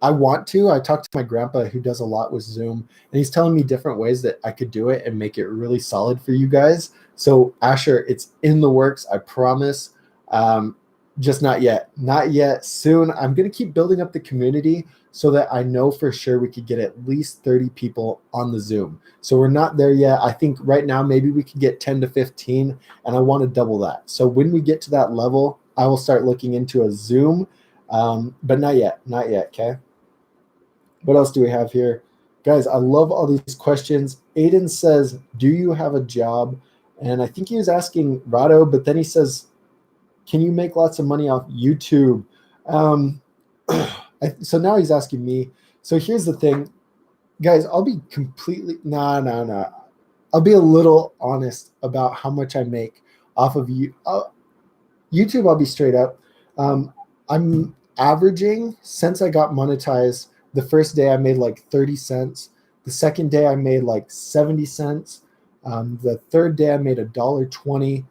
I want to. I talked to my grandpa who does a lot with Zoom, and he's telling me different ways that I could do it and make it really solid for you guys. So Asher, it's in the works, I promise. Just not yet. Not yet. Soon. I'm going to keep building up the community so that I know for sure we could get at least 30 people on the Zoom. So we're not there yet. I think right now maybe we could get 10 to 15, and I want to double that. So when we get to that level, I will start looking into a Zoom, but not yet. Not yet, okay? What else do we have here? Guys, I love all these questions. Aiden says, do you have a job? And I think he was asking Rado, but then he says, can you make lots of money off YouTube? So now he's asking me. So here's the thing. Guys, I'll be completely, no. I'll be a little honest about how much I make off of YouTube. I'll be straight up. I'm averaging, since I got monetized, the first day I made like 30 cents. The second day I made like 70 cents. The third day I made $1.20.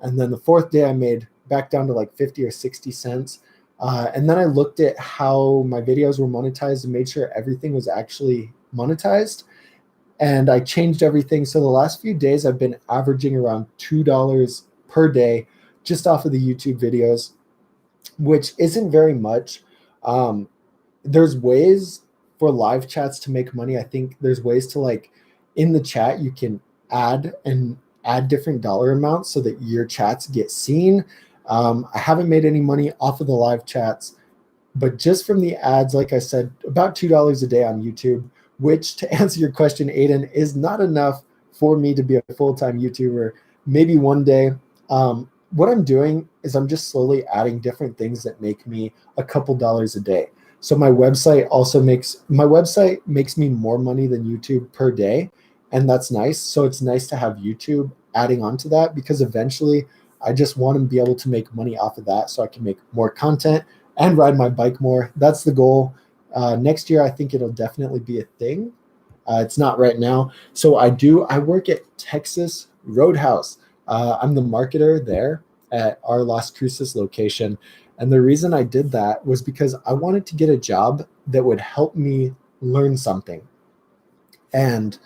And then the fourth day I made back down to like 50 or 60 cents. And then I looked at how my videos were monetized and made sure everything was actually monetized. And I changed everything. So the last few days I've been averaging around $2 per day just off of the YouTube videos, which isn't very much. Um, there's ways for live chats to make money. I think there's ways to, like, in the chat you can add different dollar amounts so that your chats get seen. I haven't made any money off of the live chats, but just from the ads, like I said, about $2 a day on YouTube, which, to answer your question, Aiden, is not enough for me to be a full-time YouTuber. Maybe one day. What I'm doing is I'm just slowly adding different things that make me a couple dollars a day. So my website makes me more money than YouTube per day, and that's nice. So it's nice to have YouTube adding on to that, because eventually I just want to be able to make money off of that so I can make more content and ride my bike more. That's the goal. Next year, I think it'll definitely be a thing. It's not right now. So I work at Texas Roadhouse. I'm the marketer there at our Las Cruces location. And the reason I did that was because I wanted to get a job that would help me learn something. And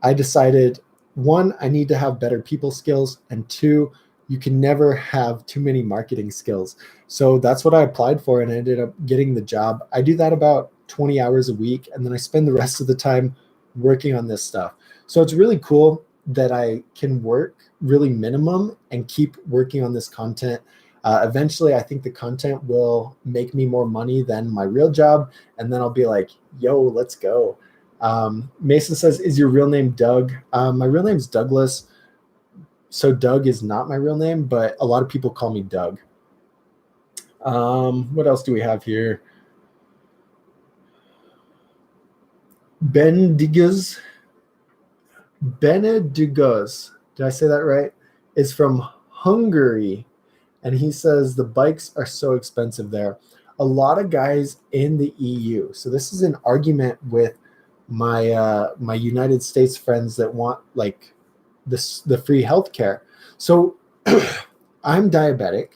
I decided, one, I need to have better people skills, and two, you can never have too many marketing skills. So that's what I applied for, and I ended up getting the job. I do that about 20 hours a week, and then I spend the rest of the time working on this stuff. So it's really cool that I can work really minimum and keep working on this content. Eventually, I think the content will make me more money than my real job, and then I'll be like, yo, let's go. Mason says, is your real name Doug? My real name's Douglas. So Doug is not my real name, but a lot of people call me Doug. What else do we have here? Benedigas, did I say that right? Is from Hungary. And he says the bikes are so expensive there. A lot of guys in the EU. So this is an argument with my United States friends that want, like, the free healthcare. So I'm diabetic.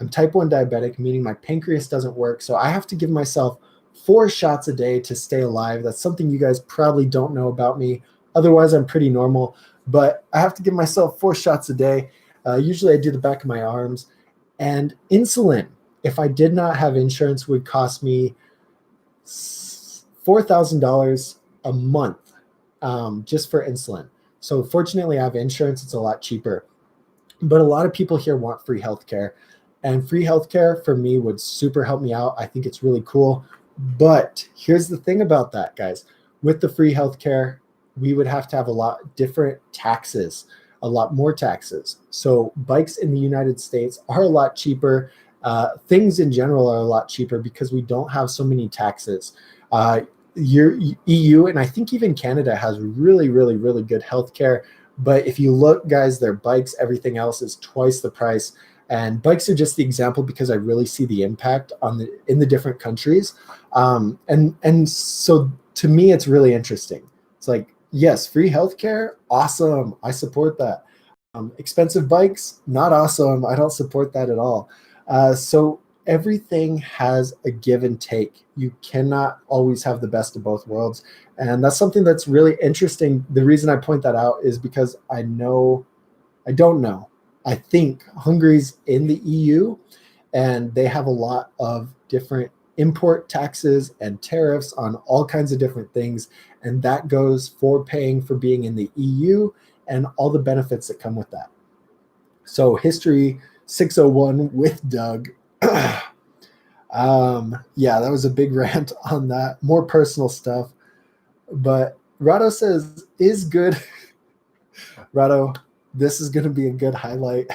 I'm type 1 diabetic, meaning my pancreas doesn't work. So I have to give myself 4 shots a day to stay alive. That's something you guys probably don't know about me. Otherwise, I'm pretty normal. But I have to give myself 4 shots a day. Usually I do the back of my arms. And insulin, if I did not have insurance, would cost me $4,000 a month just for insulin. So fortunately, I have insurance. It's a lot cheaper. But a lot of people here want free healthcare. And free healthcare for me would super help me out. I think it's really cool. But here's the thing about that, guys. With the free healthcare, we would have to have a lot different taxes, a lot more taxes. So bikes in the United States are a lot cheaper. Things in general are a lot cheaper because we don't have so many taxes. Your EU, and I think even Canada, has really, really, really good healthcare. But if you look, guys, their bikes, everything else is twice the price. And bikes are just the example because I really see the impact in the different countries. And so to me, it's really interesting. It's like, yes, free healthcare, awesome. I support that. Expensive bikes, not awesome. I don't support that at all. So everything has a give and take. You cannot always have the best of both worlds. And that's something that's really interesting. The reason I point that out is because I don't know. I think Hungary's in the EU, and they have a lot of different import taxes and tariffs on all kinds of different things. And that goes for paying for being in the EU and all the benefits that come with that. So history 601 with Doug. Yeah, that was a big rant on that. More personal stuff. But Rado says, is good. Rado, this is going to be a good highlight.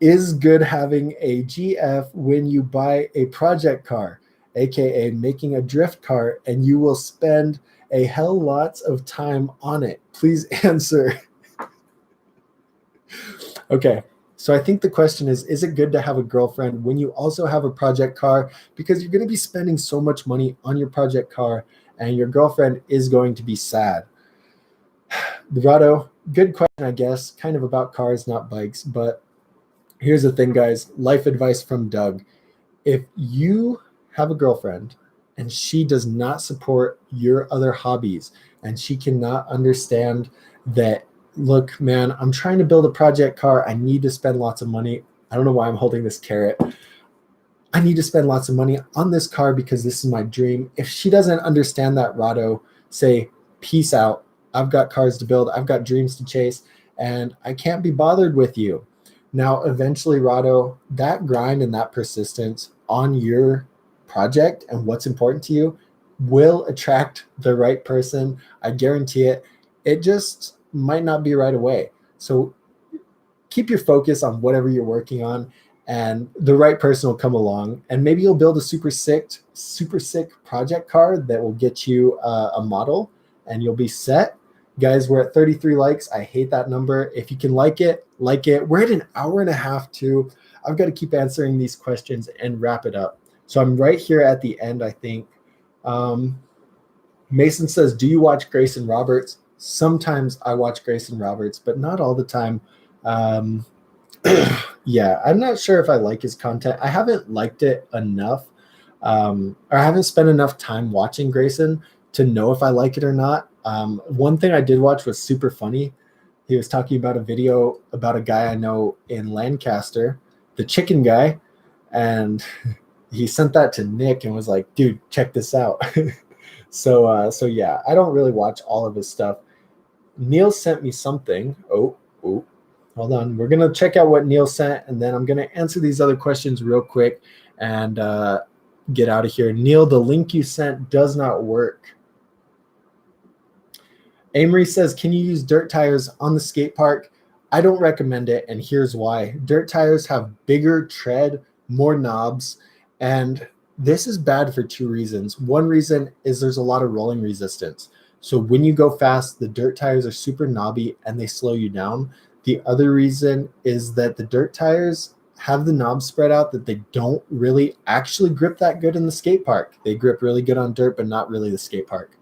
Is good having a GF when you buy a project car, aka making a drift car, and you will spend a hell lots of time on it? Please answer. Okay, so I think the question is it good to have a girlfriend when you also have a project car? Because you're going to be spending so much money on your project car, and your girlfriend is going to be sad. Dorado, good question, I guess, kind of about cars, not bikes. But here's the thing, guys. Life advice from Doug. If you have a girlfriend and she does not support your other hobbies and she cannot understand that, look, man, I'm trying to build a project car. I need to spend lots of money. I don't know why I'm holding this carrot. I need to spend lots of money on this car because this is my dream. If she doesn't understand that, Rado, say, peace out. I've got cars to build. I've got dreams to chase, and I can't be bothered with you. Now, eventually, Rado, that grind and that persistence on your project and what's important to you will attract the right person. I guarantee it. It just might not be right away. So keep your focus on whatever you're working on, and the right person will come along, and maybe you'll build a super sick project car that will get you a model, and you'll be set. Guys, we're at 33 likes. I hate that number. If you can like it, like it. We're at an hour and a half too. I've got to keep answering these questions and wrap it up. So I'm right here at the end, I think. Mason says, do you watch Grayson Roberts? Sometimes I watch Grayson Roberts, but not all the time. Yeah, I'm not sure if I like his content. I haven't liked it enough, or I haven't spent enough time watching Grayson to know if I like it or not. One thing I did watch was super funny. He was talking about a video about a guy I know in Lancaster, the chicken guy, and he sent that to Nick and was like, dude, check this out. So yeah, I don't really watch all of his stuff. Neil sent me something. Oh, hold on. We're going to check out what Neil sent, and then I'm going to answer these other questions real quick and get out of here. Neil, the link you sent does not work. Amory says, can you use dirt tires on the skate park? I don't recommend it, and here's why. Dirt tires have bigger tread, more knobs, and this is bad for two reasons. One reason is there's a lot of rolling resistance. So when you go fast, the dirt tires are super knobby and they slow you down. The other reason is that the dirt tires have the knobs spread out that they don't really actually grip that good in the skate park. They grip really good on dirt, but not really the skate park.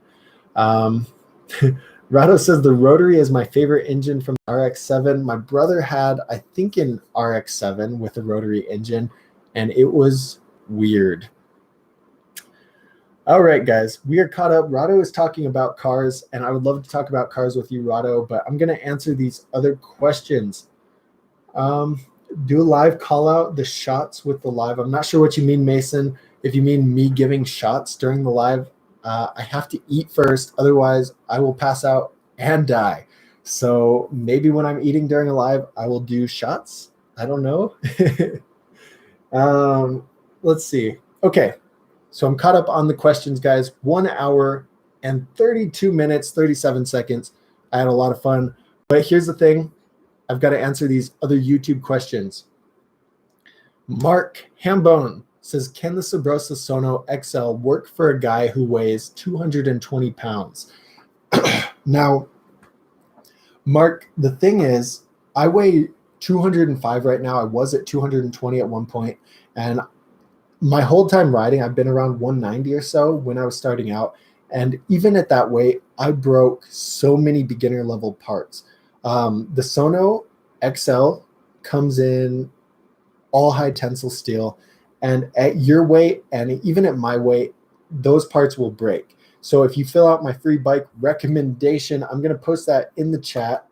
Rado says the rotary is my favorite engine from the RX-7. My brother had, I think, an RX-7 with a rotary engine, and it was weird. All right, guys, we are caught up. Rado is talking about cars, and I would love to talk about cars with you, Rado, but I'm going to answer these other questions. Do a live call out the shots with the live. I'm not sure what you mean, Mason. If you mean me giving shots during the live, I have to eat first. Otherwise, I will pass out and die. So maybe when I'm eating during a live, I will do shots. I don't know. Let's see. Okay. So I'm caught up on the questions, guys. 1 hour and 32 minutes, 37 seconds. I had a lot of fun. But here's the thing. I've got to answer these other YouTube questions. Mark Hambone says, can the Sabrosa Sono XL work for a guy who weighs 220 pounds? Now, Mark, the thing is, I weigh 205 right now. I was at 220 at one point, and my whole time riding, I've been around 190 or so when I was starting out. And even at that weight, I broke so many beginner level parts. The Sono XL comes in all high tensile steel, and at your weight and even at my weight, those parts will break. So if you fill out my free bike recommendation, I'm going to post that in the chat,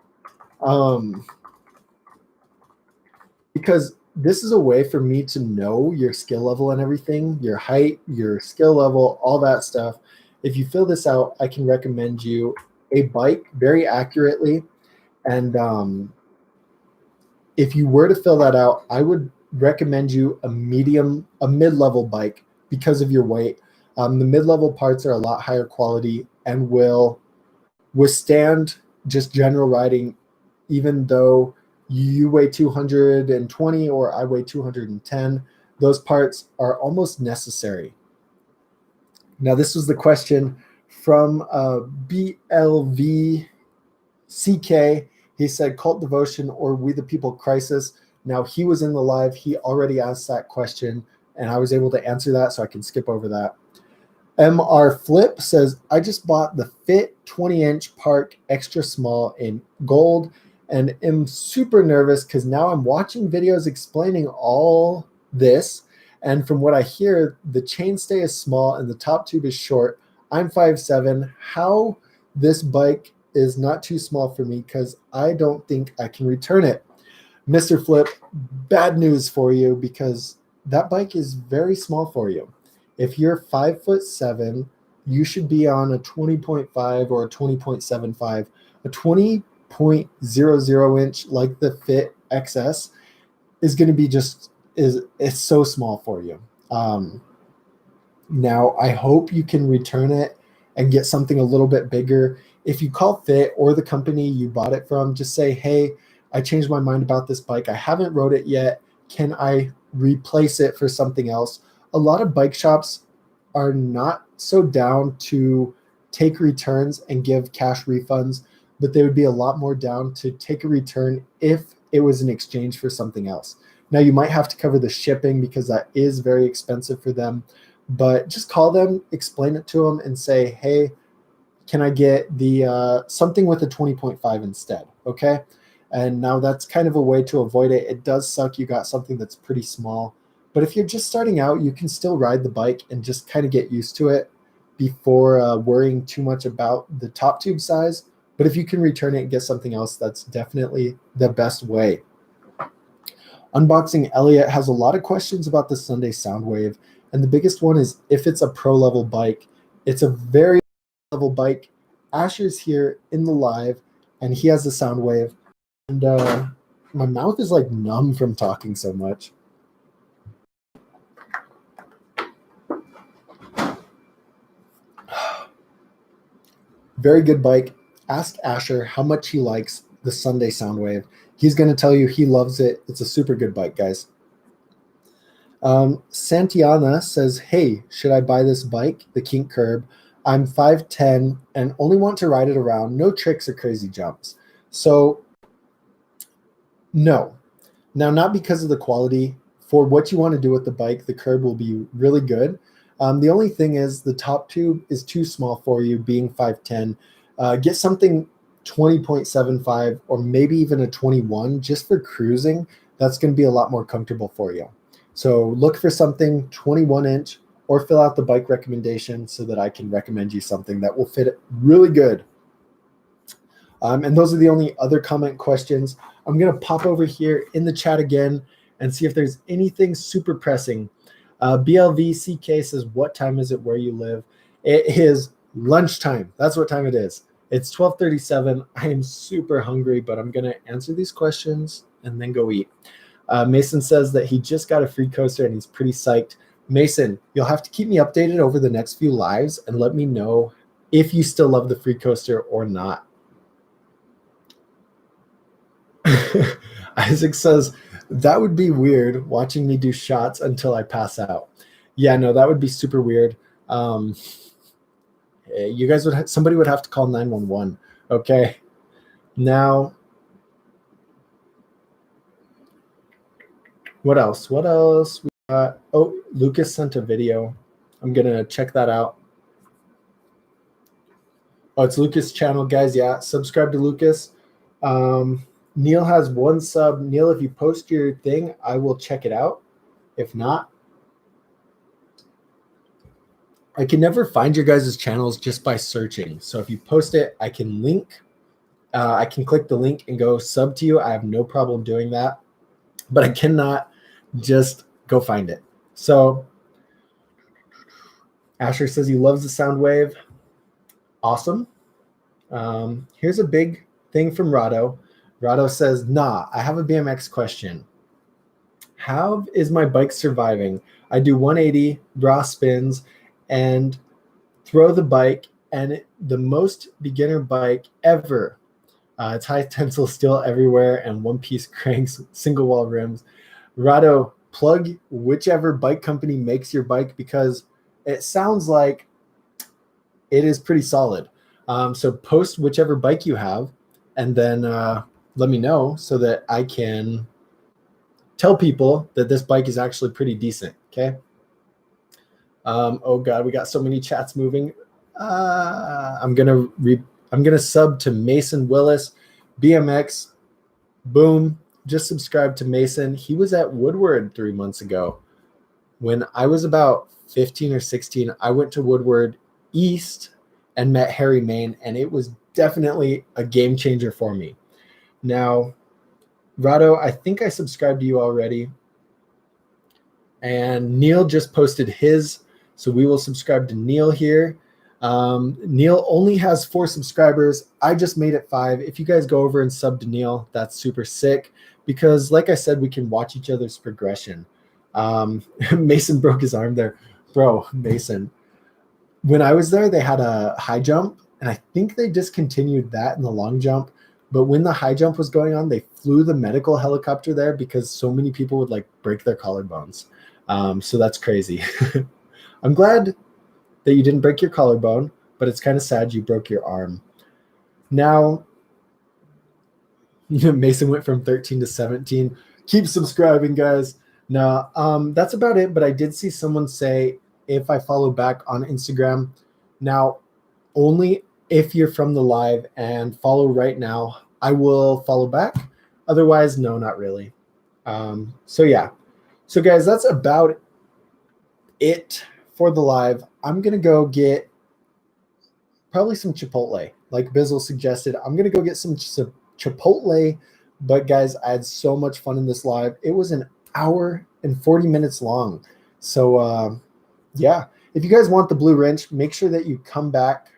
because this is a way for me to know your skill level and everything, your height, your skill level, all that stuff. If you fill this out, I can recommend you a bike very accurately. And if you were to fill that out, I would recommend you a mid-level bike because of your weight. The mid-level parts are a lot higher quality and will withstand just general riding, even though you weigh 220 or I weigh 210. Those parts are almost necessary. Now, this was the question from BLVCK. He said, Cult Devotion or We the People Crisis. Now, he was in the live. He already asked that question, and I was able to answer that, so I can skip over that. MR Flip says, I just bought the Fit 20-inch Park Extra Small in gold and am super nervous because now I'm watching videos explaining all this. And from what I hear, the chainstay is small and the top tube is short. I'm 5'7". How this bike is not too small for me because I don't think I can return it. Mr. Flip, bad news for you because that bike is very small for you. If you're 5'7", you should be on a 20.5 or a 20.75. A 20.00 inch like the Fit XS is going to be it's so small for you. Now, I hope you can return it and get something a little bit bigger. If you call Fit or the company you bought it from, just say, hey, I changed my mind about this bike. I haven't rode it yet. Can I replace it for something else? A lot of bike shops are not so down to take returns and give cash refunds, but they would be a lot more down to take a return if it was in exchange for something else. Now, you might have to cover the shipping because that is very expensive for them, but just call them, explain it to them, and say, hey, can I get the something with a 20.5 instead? Okay. And now that's kind of a way to avoid it. It does suck you got something that's pretty small, but if you're just starting out, you can still ride the bike and just kind of get used to it before worrying too much about the top tube size. But if you can return it and get something else, that's definitely the best way. Unboxing Elliot has a lot of questions about the Sunday Soundwave. And the biggest one is if it's a pro level bike. It's a very level bike. Asher's here in the live and he has the Soundwave. And my mouth is like numb from talking so much. Very good bike. Ask Asher how much he likes the Sunday Soundwave. He's going to tell you he loves it. It's a super good bike, guys. Santiana says, hey, should I buy this bike, the Kink Curb? I'm 5'10" and only want to ride it around. No tricks or crazy jumps. So, no. Now, not because of the quality. For what you want to do with the bike, the Curb will be really good. The only thing is the top tube is too small for you, being 5'10". Get something 20.75 or maybe even a 21 just for cruising. That's going to be a lot more comfortable for you. So look for something 21-inch or fill out the bike recommendation so that I can recommend you something that will fit really good. And those are the only other comment questions. I'm going to pop over here in the chat again and see if there's anything super pressing. BLVCK says, what time is it where you live? It is lunchtime. That's what time it is. It's 12:37. I am super hungry, but I'm going to answer these questions and then go eat. Mason says that he just got a free coaster and he's pretty psyched. Mason, you'll have to keep me updated over the next few lives and let me know if you still love the free coaster or not. Isaac says, that would be weird watching me do shots until I pass out. Yeah, no, that would be super weird. You guys somebody would have to call 911. Okay. Now, what else? What else? We got, oh, Lucas sent a video. I'm going to check that out. Oh, it's Lucas' channel, guys. Yeah, subscribe to Lucas. Neil has one sub. Neil, if you post your thing, I will check it out. If not, I can never find your guys' channels just by searching. So if you post it, I can link. I can click the link and go sub to you. I have no problem doing that. But I cannot just go find it. So Asher says he loves the Soundwave. Awesome. Here's a big thing from Rado. Rado says, nah, I have a BMX question. How is my bike surviving? I do 180 bra spins and throw the bike, and the most beginner bike ever. It's high tensile steel everywhere and one-piece cranks, single wall rims. Rado, plug whichever bike company makes your bike because it sounds like it is pretty solid. So post whichever bike you have and then let me know so that I can tell people that this bike is actually pretty decent, okay? Oh God, we got so many chats moving. I'm gonna sub to Mason Willis, BMX. Boom, just subscribed to Mason. He was at Woodward 3 months ago. When I was about 15 or 16, I went to Woodward East and met Harry Main, and it was definitely a game changer for me. Now, Rado, I think I subscribed to you already. And Neil just posted his, so we will subscribe to Neil here. Neil only has 4 subscribers. I just made it 5. If you guys go over and sub to Neil, that's super sick because, like I said, we can watch each other's progression. Mason broke his arm there. Bro, Mason. When I was there, they had a high jump, and I think they discontinued that in the long jump. But when the high jump was going on, they flew the medical helicopter there because so many people would like break their collarbones. So that's crazy. I'm glad that you didn't break your collarbone, but it's kind of sad you broke your arm. Now, Mason went from 13 to 17. Keep subscribing, guys. No, that's about it. But I did see someone say if I follow back on Instagram. Now, only if you're from the live and follow right now, I will follow back. Otherwise, no, not really. So yeah. So guys, that's about it for the live. I'm going to go get probably some Chipotle. Like Bizzle suggested, I'm going to go get some Chipotle. But guys, I had so much fun in this live. It was an hour and 40 minutes long. So yeah, if you guys want the blue wrench, make sure that you come back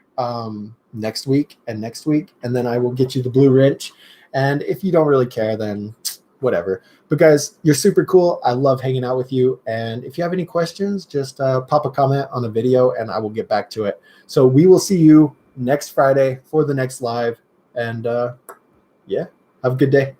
next week, and then I will get you the blue wrench. And if you don't really care, then whatever. But guys, you're super cool. I love hanging out with you. And if you have any questions, just pop a comment on a video and I will get back to it. So we will see you next Friday for the next live. And yeah, have a good day.